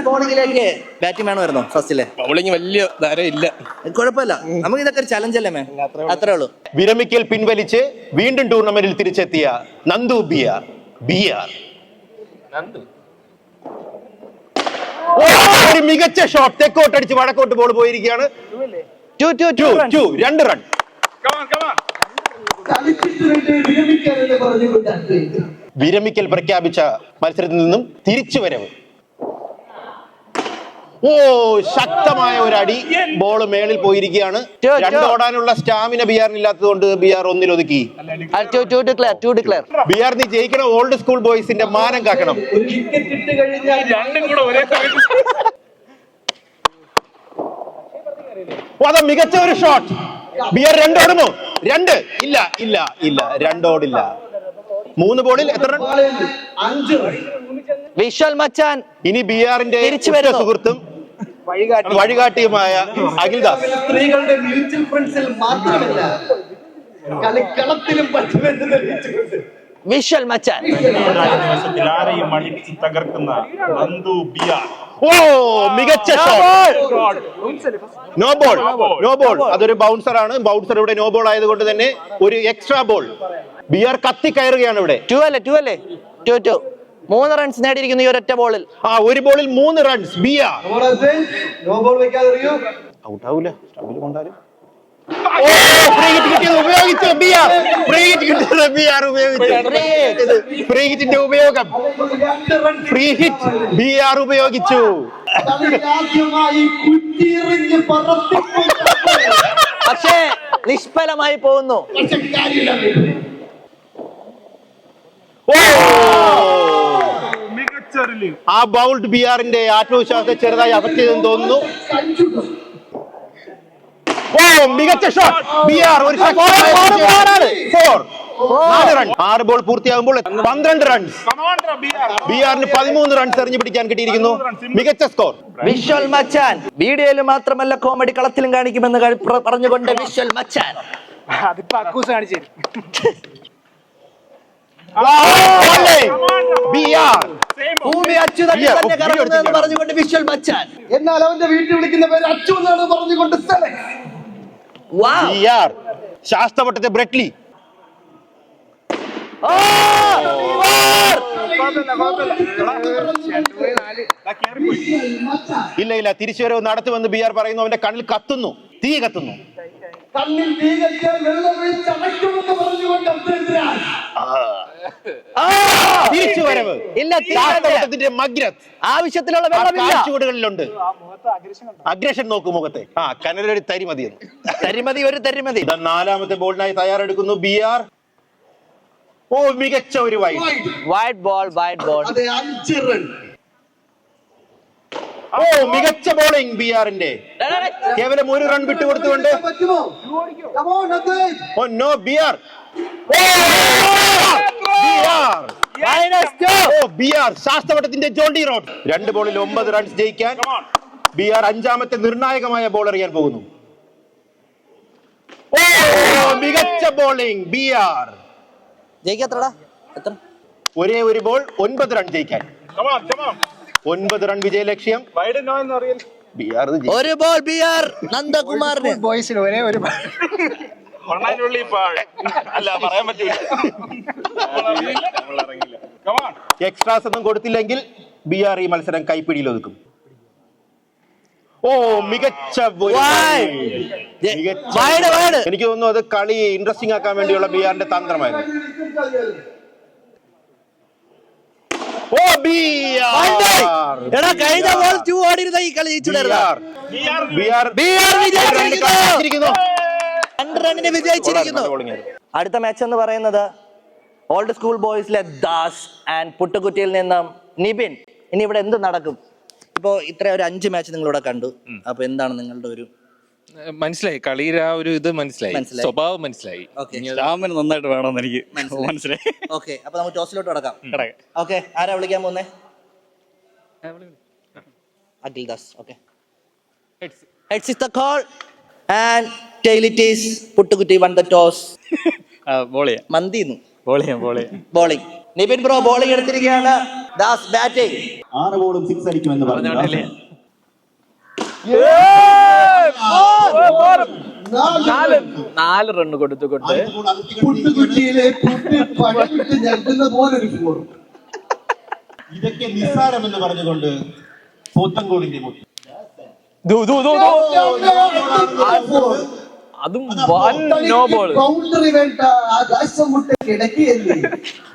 ബോളിംഗിലേക്ക് ബാറ്റിംഗ് വേണമായിരുന്നോ ഫസ്റ്റിലെ? ബൗളിംഗ് വലിയ ധാരം ഇല്ല. കുഴപ്പമില്ല, നമുക്ക് ഇതൊക്കെ ഒരു ചലഞ്ച് അല്ലേ മേ? അത്രേ ഉള്ളൂ. വിരമിക്കൽ പിൻവലിച്ച് വീണ്ടും ടൂർണമെന്റിൽ തിരിച്ചെത്തിയ നന്ദു ബിആർ. ഒരു മികച്ച ഷോട്ട്. തെക്കോട്ട് അടിച്ച് വടക്കോട്ട് ബോൾ പോയിരിക്കുകയാണ്. 2 റൺ. വിരമിക്കൽ പ്രഖ്യാപിച്ച മത്സരത്തിൽ നിന്നും തിരിച്ചുവരവ്. ശക്തമായ ഒരു അടി. ബോൾ മേളിൽ പോയിരിക്കുകയാണ്. 2 ഓടാനുള്ള സ്റ്റാമിന ബിആറിന് ഇല്ലാത്തതുകൊണ്ട് ബിആർ 1-ൽ ഒതുക്കി. ബിആർ നീ ജയിക്കണം. ഓൾഡ് സ്കൂൾ ബോയ്സിന്റെ മാനം കാക്കണം. മികച്ച ഒരു ഷോട്ട്. ബിആർ 2 ഓടുമോ? 2 ഇല്ല 2 ഓടില്ല. 3 ബോളിൽ എത്ര റൺ? 5 റൺ. വിഷ്വൽ മച്ചാൻ ഇനി ബിആറിന്റെ സുഹൃത്തും വഴികാട്ടിയുമായ അഖിൽദാസ്. സ്ത്രീകളുടെ മ്യൂച്വൽ ഫണ്ട്സിൽ മാത്രമല്ല കളിക്കളത്തിലും പറ്റുമെന്ന് തെളിയിച്ചിട്ടുണ്ട്. വിഷ്വൽ മച്ചാൻ. മികച്ച ഷോട്ട്. No ball. അതൊരു ബൗൺസർ ആണ്. ബൗൺസർ ഇവിടെ നോ ബോൾ ആയതുകൊണ്ട് തന്നെ ഒരു എക്സ്ട്രാ ബോൾ. ബിആർ കത്തി കയറുകയാണ് ഇവിടെ. 2 3 റൺസ് നേടിയിരിക്കുന്നു ഈ ഒരൊറ്റ ബോളിൽ. ഒരു ബോളിൽ 3 റൺസ്. ബിആർ ഔട്ട് ആവൂല. ഫ്രീ ഹിറ്റ് ഉപയോഗിച്ചു ബിആർ. ഫ്രീ ഹിറ്റിന്റെ ഉപയോഗം. ഫ്രീ ഹിറ്റ് ബിആർ ഉപയോഗിച്ചു. പക്ഷേ നിഷ്ഫലമായി പോകുന്നു. ആ ബൗൾഡ് ബിആറിന്റെ ആത്മവിശ്വാസത്തെ ചെറുതായി അഫക്ട് ചെയ്തെന്ന് തോന്നുന്നു. മികച്ച ഷോട്ട്. ബിആർ ഒരു 4 റൺ. 6 ബോൾ പൂർത്തിയാകുമ്പോൾ 12 റൺസ്. ബിആറിന് 13 റൺസ് എറിഞ്ഞു പിടിക്കാൻ കിട്ടിയിരിക്കുന്നു. മികച്ച സ്കോർ. വിഷ്വൽ മച്ചാൻ വീഡിയോയിൽ മാത്രമല്ല കോമഡി കളത്തിലും കാണിക്കുമെന്ന് പറഞ്ഞുകൊണ്ട് വിഷ്വൽ മച്ചാൻ. ഭൂമി അച്യുതന്നെ തന്നെ കറങ്ങുന്നതെന്ന് പറഞ്ഞുകൊണ്ട് വിഷ്വൽ മച്ചാൻ. എന്നാൽ അവന്റെ വീട്ടിൽ വിളിക്കുന്ന പേര് അച്ചു എന്നാണ് പറഞ്ഞുകൊണ്ട് ശാസ്ത്രവട്ടത്തെ ബ്രെറ്റ്ലി. ഇല്ല തിരിച്ചുവരവ് നടത്തുമെന്ന് ബിആർ പറയുന്നു. അവന്റെ കണ്ണിൽ കത്തുന്നു, തീ കത്തുന്നു. കണ്ണിൽ തീ കത്തിയാൽ വെള്ളം ഒഴിച്ചടയ്ക്കുമെന്ന് പറഞ്ഞുകൊണ്ട് തിരിച്ചു വരവ് ഇല്ല, ശാസ്ത്രത്തിന്റെ മഗ്രത് ആവശ്യത്തിലുള്ള വെള്ളമില്ല. കാഴ്ചവടുകളിലുണ്ട്. അഗ്രഷൻ നോക്കൂ മുഖത്തെ. കനലൊരു തരിമതി. തരിമതി. നാലാമത്തെ ബോളിനായി തയ്യാറെടുക്കുന്നു BR. ഓ, മികച്ച ഒരു വൈഡ് ബോൾ. അതെ, 5 റൺ. ഓ, മികച്ച ബോളിംഗ് BR-ന്റെ. കേവലം 1 റൺ വിട്ടുകൊടുത്തുകൊണ്ട്. പറ്റുമോ? Come on, Nandin. Oh no, BR. BR ശാസ്ത്രവട്ടത്തിന്റെ ജോണ്ടി റോഡ്. 2 ബോളിൽ 9 റൺസ് ജയിക്കാൻ BR 5ാമത്തെ നിർണായകമായ ബോൾ എറിയാൻ പോകുന്നു. ഓ, മികച്ച ബോളിംഗ് BR. ജയിക്കത്രടാ എത്ര? ഒരേ ഒരു ബോൾ 9 റൺ ജയിക്കാൻ. 9 റൺ വിജയ ലക്ഷ്യം. BR ഒരു ബോൾ BR നന്ദകുമാറിന്. ബോയ്സിൽ ഒരേ ഒരു എക്സ്ട്രാസ് ഒന്നും കൊടുത്തില്ലെങ്കിൽ BR ഈ മത്സരം കൈപ്പിടിയിൽ ഒതുക്കും. ഓ, മികച്ച എനിക്ക് തോന്നുന്നു അത് കളി ഇൻട്രസ്റ്റിംഗ് ആക്കാൻ വേണ്ടിയുള്ള BR-ന്റെ തന്ത്രമായിരുന്നു. ഓ, എടാ കഴിഞ്ഞ ബോൾ 2 ഓടിയിരുന്ന ഈ കളി വിജയിച്ചിരിക്കുന്നു. അടുത്ത മാച്ച് എന്ന് പറയുന്നത് ഓൾഡ് സ്കൂൾ ബോയ്സിലെ ദാസ് ആൻഡ് പുട്ടുകുറ്റിയിൽ നിന്നും നിബിൻ. ഇനി ഇവിടെ എന്ത് നടക്കും? ഇപ്പോ ഇത്ര ഒരു 5 മാച്ച് നിങ്ങളിവിടെ കണ്ടു. അപ്പൊ എന്താണ് നിങ്ങളുടെ ഒരു മനസ്സിലായി? കളിയുടെ ആ ഒരു ഇത് മനസ്സിലായി, സ്വഭാവം മനസ്സിലായി. രാമന് നന്നായിട്ട് വേണമെന്ന് എനിക്ക് മനസ്സിലായി. ഓക്കെ, അപ്പൊ നമുക്ക് ടോസിലോട്ട് കിടക്കാം. ഓക്കെ, ആരാ വിളിക്കാൻ പോകുന്നേ? Akhil Das. Okay, heads is the call and tail it is Puttukutti won the toss. മന്തിന്നു ബോളിംഗ്. നിബിൻ ബ്രോ ബോളിംഗ് എടുത്തിരിക്കുകയാണ്. ദാസ് ബാറ്റിംഗ്. 6 ബോളും 6 അടിക്കുമെന്ന് പറഞ്ഞു. 4 റൺ കൊടുത്തുകൊണ്ട് പുട്ടുകുറ്റിയിലെ പുട്ട് പടവിട്ട് ഞെട്ടുന്ന പോലൊരു ഫോർ. ഇതൊക്കെ നിസ്സാരമെന്ന് പറഞ്ഞുകൊണ്ട് പോത്തൻകോടിന്റെ മുത്ത്. അതും നോ ബോൾ. ബൗണ്ടറി വേണ്ട ആകാശം മുട്ട കിടക്കിയല്ലേ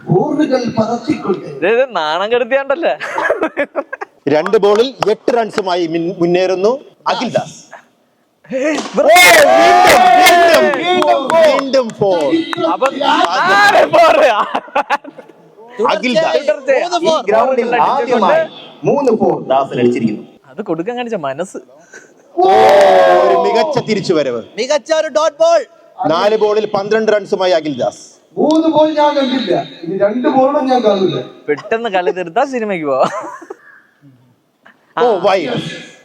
ബോളുകൾ പറത്തിക്കൊണ്ട്. നാണം കെടുത്തിയാണ്ടല്ലേ. 2 ബോളിൽ 8 റൺസുമായി മുന്നേറുന്നു അഖിൽ ദാസ്. വീണ്ടും 4. അഖിൽ ദാസ് ഈ ഗ്രൗണ്ടിൽ ആദ്യമായി 3 4 ദാസിന് അടിച്ചിരിക്കുന്നു. അത് കൊടുക്കാൻ കാണിച്ച മനസ്സ്. ഒരു മികച്ച തിരിച്ചുവരവ്. മികച്ച ഒരു ഡോട്ട് ബോൾ. 4 ബോളിൽ 12 റൺസുമായി അഖിൽ ദാസ്. 3 ബോൾ ഞാൻ കണ്ടില്ല, ഇനി 2 ബോളും ഞാൻ കാണില്ല. പെട്ടെന്ന് കളി തീർത്താ സിനിമയ്ക്ക് പോവാ. ഓ, വൈഡ്.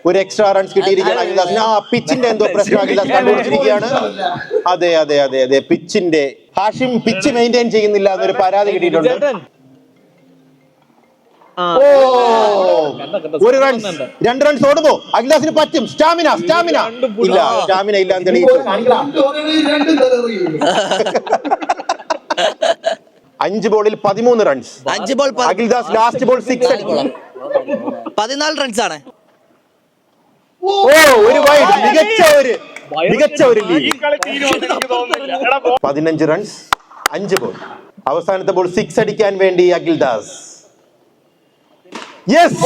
ഒരു എക്സ്ട്രാ റൺസ് കിട്ടിയിരിക്കുകയാണ് അഖിൽ ദാസിന്. പിച്ചിന്റെ എന്തോ പ്രശ്നം അഖിൽ ദാസ് കണ്ടുപിടിച്ചിരിക്കുകയാണ്. അതെ, പിച്ചിന്റെ ഹാഷിം പിച്ച് മെയിൻറ്റെയിൻ ചെയ്യുന്നില്ല എന്നൊരു പരാതി കിട്ടിയിട്ടുണ്ട്. ഒരു റൺസ്, 2 റൺസ് ഓടുമോ? അഖിൽ ദാസിന് പറ്റും. സ്റ്റാമിന ഇല്ല, സ്റ്റാമിന ഇല്ല എന്ന് തെളിയിച്ചു. 5 ബോളിൽ 13 runs. 5 ball Akhil Das last ball 6 അടിക്കണം. 14 റൺസ് ആണ്. ഒരു വൈഡ്. മികച്ച ഒരു ലീഡ്. 15 runs, 5 ball. അവസാനത്തെ ബോൾ 6 അടിക്കാൻ വേണ്ടി അഖിൽ ദാസ്. Yes,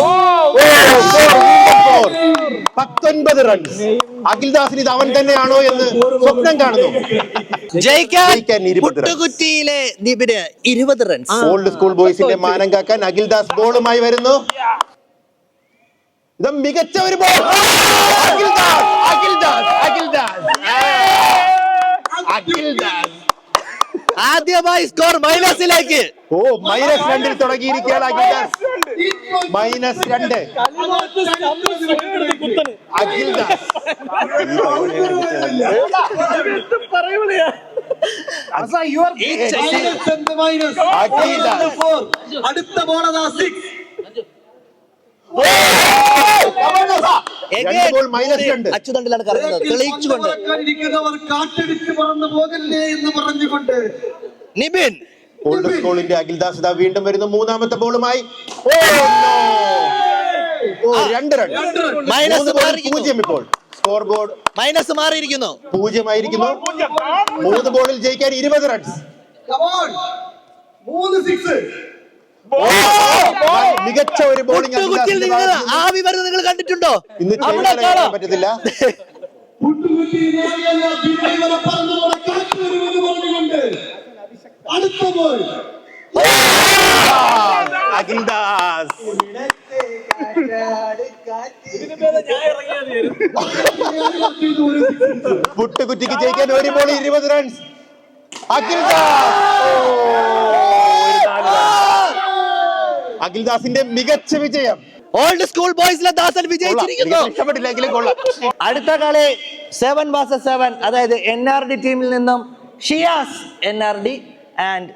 19 runs. അഖിൽ ദാസിന് ഇത് അവൻ തന്നെയാണോ എന്ന് സ്വപ്നം കാണുന്നു. ജയിക്കാൻ പുട്ടുകുറ്റിയിലെ നിബിന് 20 റൺസ്. ഓൾഡ് സ്കൂൾ ബോയ്സിന്റെ മാനം കാക്കാൻ അഖിൽ ദാസ് ബോളുമായി വരുന്നു. ഇത് മികച്ച ഒരു ബോൾ. ആദ്യമായി സ്കോർ മൈനസിലേക്ക്. -2 തുടങ്ങിയിരിക്കുകയാണ് അഖിൽ ദാസ്. -2. അഖിൽ ദാസ് അടുത്ത ബോൾ -6. അച്ചുതണ്ടിലാണ് തെളിയിച്ചുകൊണ്ട് കാറ്റടിച്ച് പറന്നു പോകല്ലേ എന്ന് പറഞ്ഞുകൊണ്ട് നിബിൻ. ഓൾഡ് സ്കൂളിന്റെ അഖിൽ ദാസ് ഇതാ വീണ്ടും വരുന്നു 3ാമത്തെ ബോളുമായി. 2 റൺ. -0 ഇപ്പോൾ. സ്കോർ ബോർഡ് മൈനസ് മാറിയിരിക്കുന്നു. 0 ആയിരിക്കുന്നു. 3 ബോളിൽ ജയിക്കാൻ 20 റൺസ്. 3 6. മികച്ച ഒരു ബോളിംഗ് ആവി വരുന്നത് നിങ്ങൾ കണ്ടിട്ടുണ്ടോ? ഇന്ന് ചെയ്യാൻ പറ്റത്തില്ല. അഖിൽദാസ് പുട്ടുകുറ്റിക്ക് ജയിക്കാൻ ഒരു ബോൾ 20 റൺസ്. അഖിൽദാസിന്റെ മികച്ച വിജയം. ഓൾഡ് സ്കൂൾ ബോയ്സിലെ ദാസൻ വിജയിച്ചിരിക്കുന്നു. ഇഷ്ടപ്പെട്ടില്ലെങ്കിലും കൊള്ളാം. അടുത്ത കളി 7 vs 7, അതായത് NRD ടീമിൽ നിന്നും Shiyas NRD and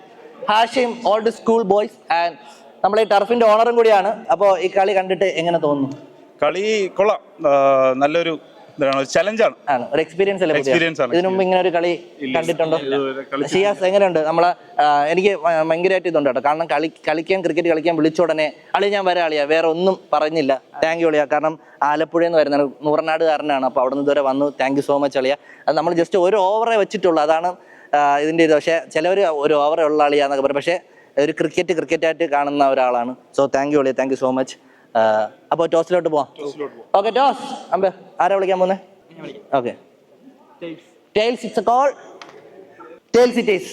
Hashim old school boys and നമ്മളെ ടർഫിന്റെ ഓണറും കൂടിയാണ്. അപ്പോൾ ഈ കളി കണ്ടിട്ട് എങ്ങനെ തോന്നുന്നു? കളി കൊള്ളാം, നല്ലൊരു ചലഞ്ചാണ്, ഒരു എക്സ്പീരിയൻസ് അല്ലേ? Experience ആണ്. ഇതിനു മുമ്പ് ഇങ്ങനെ ഒരു കളി കണ്ടിട്ടുണ്ടോ? ഷിയാസ് എങ്ങനെയുണ്ട്? നമ്മളെ എനിക്ക് ഭയങ്കരമായിട്ട് ഇതുണ്ട് കേട്ടോ, കാരണം ക്രിക്കറ്റ് കളിക്കാൻ വിളിച്ച ഉടനെ അളി ഞാൻ വരാം അളിയാ, വേറെ ഒന്നും പറഞ്ഞില്ല, താങ്ക് യു അളിയാ. കാരണം ആലപ്പുഴയിൽ നിന്ന് വരുന്നത്, നൂറനാടുകാരനാണ്, അപ്പോൾ അവിടെ നിന്ന് ഇതുവരെ വന്നു, താങ്ക് യു സോ മച്ച് അളിയാ. അത് നമ്മൾ ജസ്റ്റ് ഒരു ഓവറേ വെച്ചിട്ടുള്ളൂ, അതാണ് ഇതിൻ്റെ ഇത്. പക്ഷേ ചിലവർ ഒരു ഓവറേ ഉള്ള അളിയാന്നൊക്കെ പറയും, പക്ഷേ ഒരു ക്രിക്കറ്റായിട്ട് കാണുന്ന ഒരാളാണ്. സോ താങ്ക് യു അളിയാ, താങ്ക് യു സോ മച്ച്. അപ്പോൾ ടോസിലോട്ട് പോവാം. ഓക്കെ, ടോസ് അമ്പേ ആരാ വിളിക്കാൻ പോകുന്നത്? Okay, tails it's a call. Tails it is.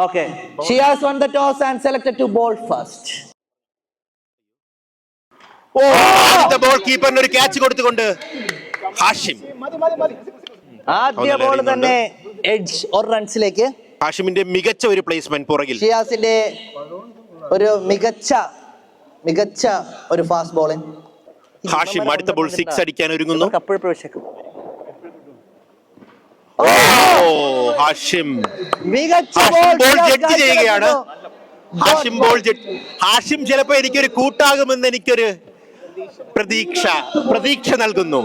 Okay, she has won the toss and selected to bowl first. Ball കീപ്പറിന് ഒരു ക്യാച്ച് കൊടുത്തുകൊണ്ട് ഹാഷിം. ആദ്യ ബോൾ തന്നെ എഡ്ജ് ഒരു റൺസിലേക്ക്. ഹാഷിമിന്റെ മികച്ച ഒരു പ്ലേസ്മെന്റ് പുറകിൽ. ഷിയാസിന്റെ ഒരു മികച്ച ഒരു ഫാസ്റ്റ് ബോളിംഗ്. ഹാഷിം അടുത്ത ബോൾ 6 അടിക്കാൻ ഒരുങ്ങുന്നു. ഹാഷിം ബോൾ ജഡ്ജ് ചെയ്യുകയാണ്. ഹാഷിം ചിലപ്പോ എനിക്കൊരു കൂട്ടാകുമെന്ന് എനിക്കൊരു പ്രതീക്ഷ നൽകുന്നു.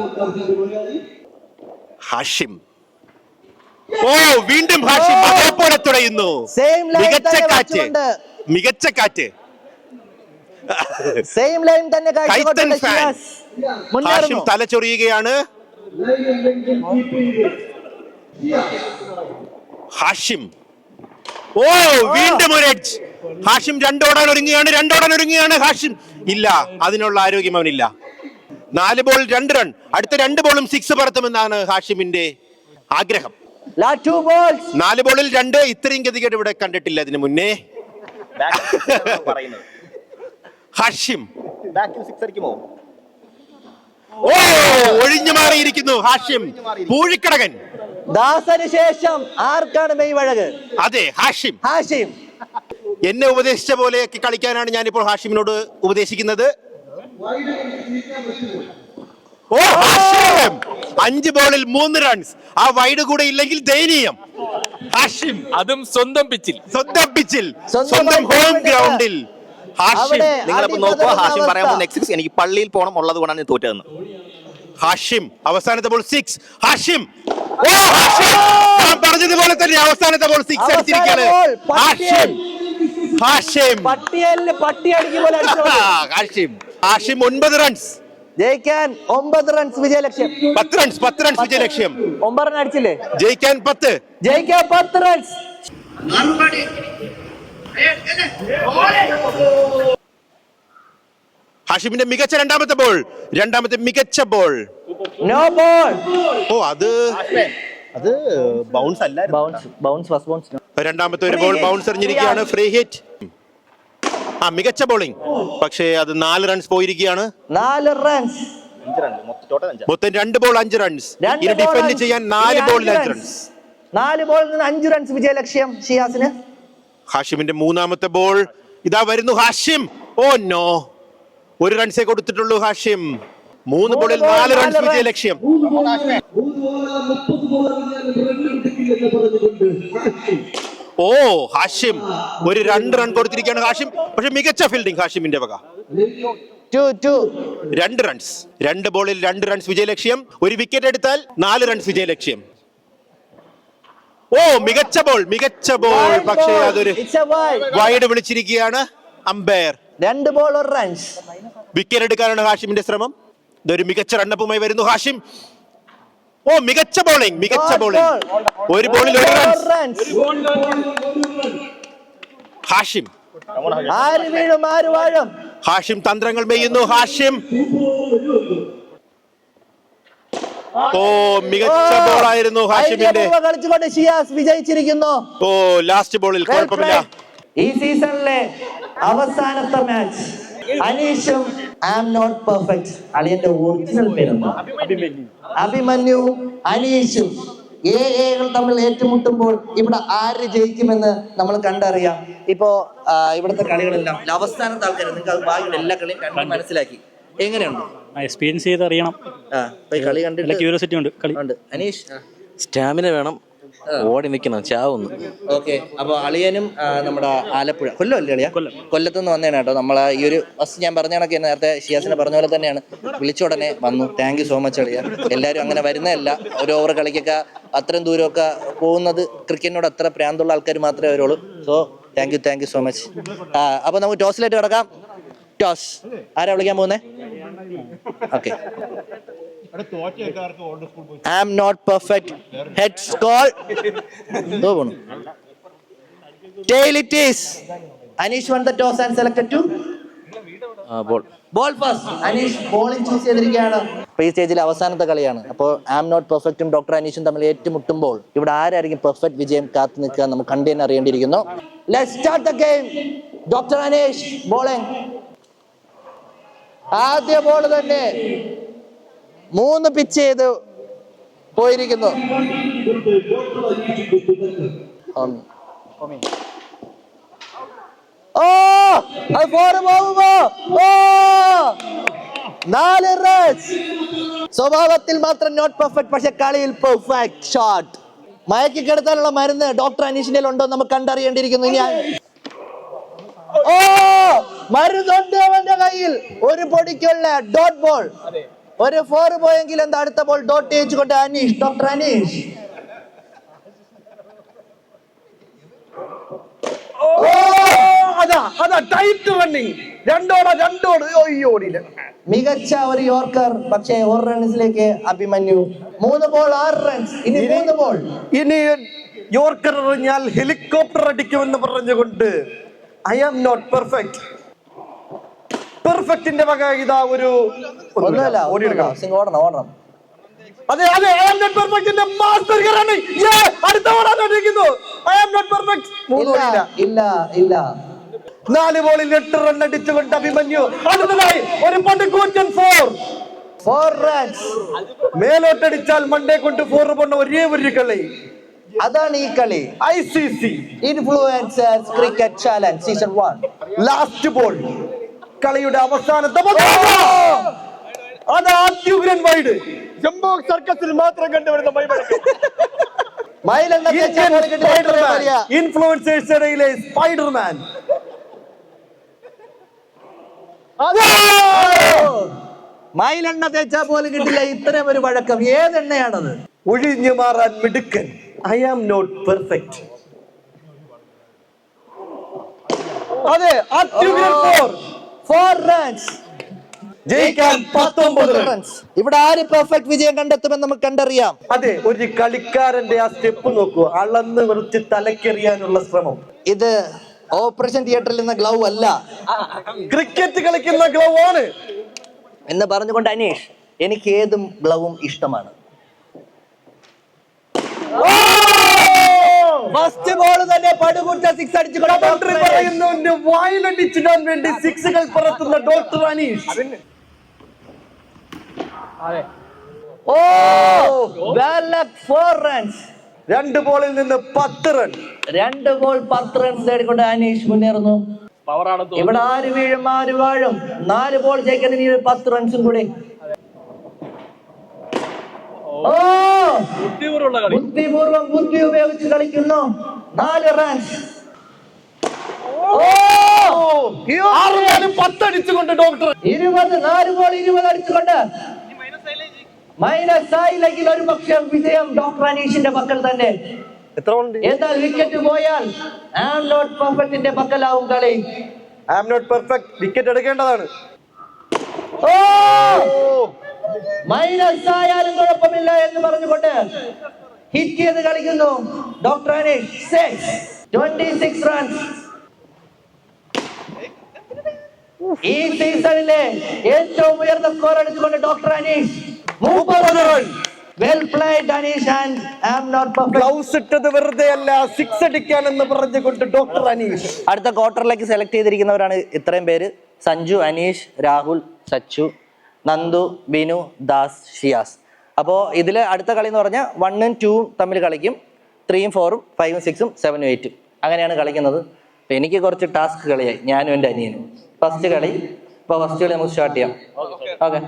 ഹാഷിം വീണ്ടും ഹാഷിം അതേപോലെ തുടയുന്നു. മികച്ച കാറ്റ്. സെയിം ലൈൻ തന്നെ ഹാഷിം തലചൊറിയുകയാണ്. ഹാഷിം വീണ്ടും ഒരു എഡ്ജ്. ഹാഷിം രണ്ടോടാൻ ഒരുങ്ങുകയാണ്. ഹാഷിം ഇല്ല, അതിനുള്ള ആരോഗ്യം അവനില്ല. 4 ബോൾ 2 റൺ. അടുത്ത 2 ബോളും 6 പറത്തുമെന്നാണ് ഹാഷിമിന്റെ ആഗ്രഹം. 4 ബോളിൽ 2. ഇത്രയും ഗതികേട് ഇവിടെ കണ്ടിട്ടില്ല ഇതിനു മുന്നേ. ഹാഷിം ഒഴിഞ്ഞു മാറിയിരിക്കുന്നു. ഹാഷിം പൂഴിക്കടകൻ. ദാസന് ശേഷം ആർക്കാണ് മെയ്വഴക്? അതെ, ഹാഷിം. എന്നെ ഉപദേശിച്ച പോലെയൊക്കെ കളിക്കാനാണ് ഞാനിപ്പോൾ ഹാഷിമിനോട് ഉപദേശിക്കുന്നത്. 5 ബോളിൽ 3 റൺസ്. ആ വൈഡ് കൂടെ ഇല്ലെങ്കിൽ ദയനീയം. ഹാഷിം, അതും സ്വന്തം പിച്ചിൽ സ്വന്തം ഹോം ഗ്രൗണ്ടിൽ. നിങ്ങളിപ്പോ നോക്കുക, ഹാഷിം പറയാൻ പോകുന്ന എക്സിക്സ് എനിക്ക് പള്ളിയിൽ പോകണം ഉള്ളത് കൊണ്ടാണ് തോറ്റതെന്ന്. ഹാഷിം അവസാനത്തെ ബോൾ 6. ഹാഷിം ഞാൻ പറഞ്ഞതുപോലെ തന്നെ അവസാനത്തെ ബോൾ 6 അടിച്ചിരിക്കുകയാണ്. ഹാഷിം 9 റൺസ് ജയിക്കാൻ 9 റൺസ് വിജയലക്ഷ്യം. 10 റൺസ് വിജയലക്ഷ്യം. 9 റൺ അടിച്ചില്ലേ? ജയിക്കാൻ 10 റൺസ്. ഹാഷിമിന്റെ മികച്ച രണ്ടാമത്തെ മികച്ച ബോൾ. No ball. അത് ബൗൺസ് അല്ല. Bounce first bounce. രണ്ടാമത്തെ ഒരു ബോൾ ബൗൺസ് എറിഞ്ഞിരിക്കുകയാണ്. Free hit. മികച്ച ബോളിംഗ്. പക്ഷേ അത് 4 റൺസ് പോയിരിക്കുകയാണ്. 4 റൺസ്. മൊത്തം 2 ബോൾ 5 റൺസ്. ഇനി ഡിഫെൻഡ് ചെയ്യാൻ 4 ബോളിൽ 5 റൺസ്. 4 ബോളിൽ നിന്ന് 5 റൺസ് വിജയലക്ഷ്യം ഷിയാസിന്. ഹാഷിമിന്റെ മൂന്നാമത്തെ ബോൾ ഇതാ വരുന്നു. ഹാഷിം നോ, 1 റൺസേ കൊടുത്തിട്ടുള്ളൂ. ഹാഷിം 3 ബോളിൽ 4 റൺസ് വിജയലക്ഷ്യം. ഹാഷിം ഒരു 2 റൺ കൊടുത്തിരിക്കുകയാണ്. ഹാഷിം പക്ഷെ മികച്ച ഫീൽഡിംഗ് ഹാഷിമിന്റെ വക. 2 റൺസ്. 2 ബോളിൽ 2 റൺസ് വിജയലക്ഷ്യം. ഒരു വിക്കറ്റ് എടുത്താൽ 4 റൺസ് വിജയലക്ഷ്യം. മികച്ച ബോൾ. പക്ഷേ അതൊരു വൈഡ് വിളിച്ചിരിക്കുകയാണ് അമ്പയർ. 2 ball 1 runs. വിക്കറ്റ് എടുക്കാനാണ് ഹാഷിമിന്റെ ശ്രമം. ഇതൊരു മികച്ച റണ്ണപ്പുമായി വരുന്നു ഹാഷിം. മികച്ച ബോളിംഗ്. 1 ബോളിൽ 1 റൺസ്. ഹാഷിം ആര് വീഴും ആര് വാഴും? ഹാഷിം തന്ത്രങ്ങൾ മെയ്യുന്നു. ഹാഷിം മികച്ച ബോളായിരുന്നു ഹാഷിമിന്റെ. കളിച്ചുകൊണ്ട് ഷിയാസ് വിജയിച്ചിരിക്കുന്നു. ലാസ്റ്റ് ബോളിൽ കുഴപ്പമില്ല. ഈ സീസണിലെ അവസാനത്തെ മാച്ച് അനീഷും ആം നോട്ട് പെർഫെക്റ്റ് അളിയന്റെ ഒറിജിനൽ പേരെന്താ? അഭിമന്യുവും അനീഷും കൾ തമ്മിൽ ഏറ്റുമുട്ടുമ്പോൾ ഇവിടെ ആര് ജയിക്കുമെന്ന് നമ്മൾ കണ്ടറിയാം. ഇപ്പോ ഇവിടുത്തെ കളികളെല്ലാം അവസാനത്തെ ആൾക്കാർ നിങ്ങൾക്ക് അത് ഭാഗ്യം എല്ലാ കളിയും കണ്ട് മനസ്സിലാക്കി. എങ്ങനെയുണ്ട്? എക്സ്പീരിയൻസ് ചെയ്ത് അറിയണം. കളി കണ്ടിട്ട് ക്യൂരിയോസിറ്റി ഉണ്ട്. കളി ഉണ്ട്. അനീഷ് സ്റ്റാമിന വേണം, ഓടി നിൽക്കണം, ചാവുന്നു. ഓക്കെ, അപ്പൊ അളിയനും നമ്മുടെ ആലപ്പുഴ കൊല്ലമല്ലേ അളിയ? കൊല്ലത്തുനിന്ന് വന്നേണ് കേട്ടോ. നമ്മളെ ഈ ഒരു ബസ് ഞാൻ പറഞ്ഞ കണക്ക് നേരത്തെ ഷിയാസിനെ പറഞ്ഞ പോലെ തന്നെയാണ്. വിളിച്ച ഉടനെ വന്നു. താങ്ക് യു സോ മച്ച് അളിയ. എല്ലാവരും അങ്ങനെ വരുന്നതല്ല. ഒരു ഓവർ കളിക്കൊക്കെ അത്രയും ദൂരമൊക്കെ പോകുന്നത് ക്രിക്കറ്റിനോട് അത്ര പ്രാന്തുള്ള ആൾക്കാർ മാത്രമേ വരുള്ളൂ. So thank you so much. അപ്പൊ നമുക്ക് ടോസിലേക്ക് കിടക്കാം. ടോസ് ആരാ വിളിക്കാൻ പോകുന്നേ? Okay, I am not perfect. Heads call. Tail it is. Anish won the toss and selected to ball first. Anish bowling choose ചെയ്തിരിക്കുകയാണ്. ഈ സ്റ്റേജിൽ അവസാനത്തെ കളിയാണ്. അപ്പോൾ ആം നോട്ട് പെർഫെക്റ്റും ഡോക്ടർ അനീഷും തമ്മിൽ ഏറ്റുമുട്ടുമ്പോൾ ഇവിടെ ആരായിരിക്കും പെർഫെക്റ്റ് വിജയം കാത്തു നിൽക്കുക നമുക്ക് കണ്ടു തന്നെ അറിയേണ്ടിയിരിക്കുന്നു. Let's start the game. Doctor Aneesh bowling. ആദ്യ ബോൾ തന്നെ 3 പിച്ച് ചെയ്ത് പോയിരിക്കുന്നു. സ്വഭാവത്തിൽ മാത്രം നോട്ട് പെർഫെക്റ്റ്, പക്ഷെ കളിയിൽ പെർഫെക്റ്റ് ഷോട്ട്. മയക്കി കിടത്താനുള്ള മരുന്ന് ഡോക്ടർ അനീഷിന്റെ ഉണ്ടോ നമുക്ക് കണ്ടറിയേണ്ടിയിരിക്കുന്നു. ഇനി മരുന്നുണ്ട് അവന്റെ കയ്യിൽ. ഒരു പൊടിക്കുള്ള ഡോട്ട് ബോൾ. ഒരു 4 പോയെങ്കിൽ എന്താ അടുത്ത ബോൾ ഡോട്ട് ചെയ്യിച്ചുകൊണ്ട് അനീഷ്. ഡോക്ടർ അനീഷ് മികച്ച ഒരു യോർക്കർ. പക്ഷേ 1 റൺസിലേക്ക് അഭിമന്യു. 3 ball 6 runs. ഇനി 3 ബോൾ. ഇനി യോർക്കർ എറിഞ്ഞാൽ ഹെലികോപ്റ്റർ അടിക്കുമെന്ന് പറഞ്ഞുകൊണ്ട് ഐ ആം നോട്ട് പെർഫെക്റ്റ്. പെർഫെക്റ്റിന്റെ വക ഇതാ ഒരു ഒന്നുമല്ല. ഓടണം. അതെ അതെ, ഐ ആം നോട്ട് പെർഫെക്റ്റിന്റെ മാസ്റ്റർ കറാണ്. അടുത്ത ഓടാനിരിക്കുന്നു. I am not perfect. ഇല്ല 4 ബോളിൽ 8 റൺ അടിച്ചുകൊണ്ട് അഭിമന്യു. അടുത്തതായി ഒരു പടുകൂറ്റൻ 4 റൺസ്. മേലോട്ടടിച്ചാൽ മണ്ടേ കൊണ്ട് 4 പോണ ഒരേ ഒരു കളി. അതാണ് ഈ കളി. ICC influencers cricket challenge season 1. Last ball. കളിയുടെ അവസാനത്തെ അത്യുഗ്രൻ വൈഡ്. ജംബോ സർക്കസിൽ മാത്രം കണ്ടുവരുന്ന ഇൻഫ്ലുവൻസേഴ്സ് ഇടയിലെ സ്പൈഡർമാൻ. മയിലെണ്ണ തേച്ചാ പോലും കിട്ടില്ല ഇത്രയും ഒരു വഴക്കം. ഏതെണ്ണയാണത്? ഒഴിഞ്ഞു മാറാൻ മിടുക്കൻ. I am not perfect. അതെ, അത്യുഗ്രൻ 4 റൺസ്. ജയിക്കാൻ 19 റൺസ്. ഇവിടെ ആര് പെർഫെക്റ്റ് വിജയം കണ്ടെത്തുമെന്ന് നമുക്ക് കണ്ടറിയാം. അതെ, ഒരു കളിക്കാരന്റെ ആ സ്റ്റെപ്പ് നോക്കൂ. അളന്ന് വെറുച്ച് തലക്കെറിയാനുള്ള ശ്രമം. ഇത് ഓപ്പറേഷൻ തിയേറ്ററിൽ നിന്ന് ഗ്ലൗ അല്ല, ക്രിക്കറ്റ് കളിക്കുന്ന ഗ്ലൗ ആണ് എന്ന് പറഞ്ഞുകൊണ്ട് അനീഷ് എനിക്ക് ഏതും ഗ്ലൗവും ഇഷ്ടമാണ്. ഫസ്റ്റ് ബോൾ തന്നെ പടുകുറ്റ 6 അടിച്ചുകൊണ്ട് വായിലടിച്ചിടാൻ വേണ്ടി 6കൾ പറത്തുന്ന ഡോക്ടർ അനീഷ്. Four runs. 2 ബോളിൽ നിന്ന് 10 റൺ. 2 ബോൾ 10 റൺസ് നേടിക്കൊണ്ട് അനീഷ് മുന്നേറുന്നു. ഇവിടെ ആര് വീഴും ആര് വാഴും. 4 ബോൾ ജയിക്കുന്നതിന് 10 റൺസും കൂടി. ബുദ്ധിപൂർവം ബുദ്ധി ഉപയോഗിച്ച് കളിക്കുന്നു. 4 റൺസ്. 10 അടിച്ചുകൊണ്ട് ഡോക്ടർ 20. 4 ബോൾ 20 അടിച്ചുകൊണ്ട് മൈനസ് ആയില്ലെങ്കിൽ ഒരു പക്ഷേ വിജയം ഡോക്ടർ അനീഷിന്റെ പക്കൽ തന്നെ. എന്നാൽ വിക്കറ്റ് പോയാൽ ആം നോട്ട് പെർഫെക്റ്റിന്റെ പക്കലാവും കളി. ആം നോട്ട് പെർഫെക്റ്റ് വിക്കറ്റ് എടുക്കേണ്ടതാണ്. മൈനസ് ആയാലും കുഴപ്പമില്ല എന്ന് പറഞ്ഞുകൊണ്ട് ഹിറ്റ് ചെയ്ത് കളിക്കുന്നു ഡോക്ടർ അനീഷ്. 26 റൺസ്. ഈ സീസണിലെ ഏറ്റവും ഉയർന്ന സ്കോർ അടിച്ചുകൊണ്ട് doctor Aneesh 30 run. Well played Aneesh and I am not perfect. Gloves ഇട്ടത് വെറുതെ അല്ല, 6 അടിക്കാൻ എന്ന് പറഞ്ഞുകൊണ്ട് ഡോക്ടർ അനീഷ്. അടുത്ത ക്വാർട്ടറിലേക്ക് സെലക്ട് ചെയ്തിരിക്കുന്നവരാണ് ഇത്രയും പേര്: സഞ്ജു, അനീഷ്, രാഹുൽ, സച്ചു, നന്ദു, ബിനു, ദാസ്, ഷിയാസ്. അപ്പോൾ ഇതിൽ അടുത്ത കളി എന്ന് പറഞ്ഞാൽ 1ഉം 2ഉം തമ്മിൽ കളിക്കും. 3ഉം 4ഉം 5ഉം 6ഉം 7ഉം 8ഉം അങ്ങനെയാണ് കളിക്കുന്നത്. അപ്പം എനിക്ക് കുറച്ച് ടാസ്ക് കളിയായി, ഞാനും എൻ്റെ അനിയനും. ഫസ്റ്റ് കളി നമുക്ക് സ്റ്റാർട്ട് ചെയ്യാം. ഓക്കെ.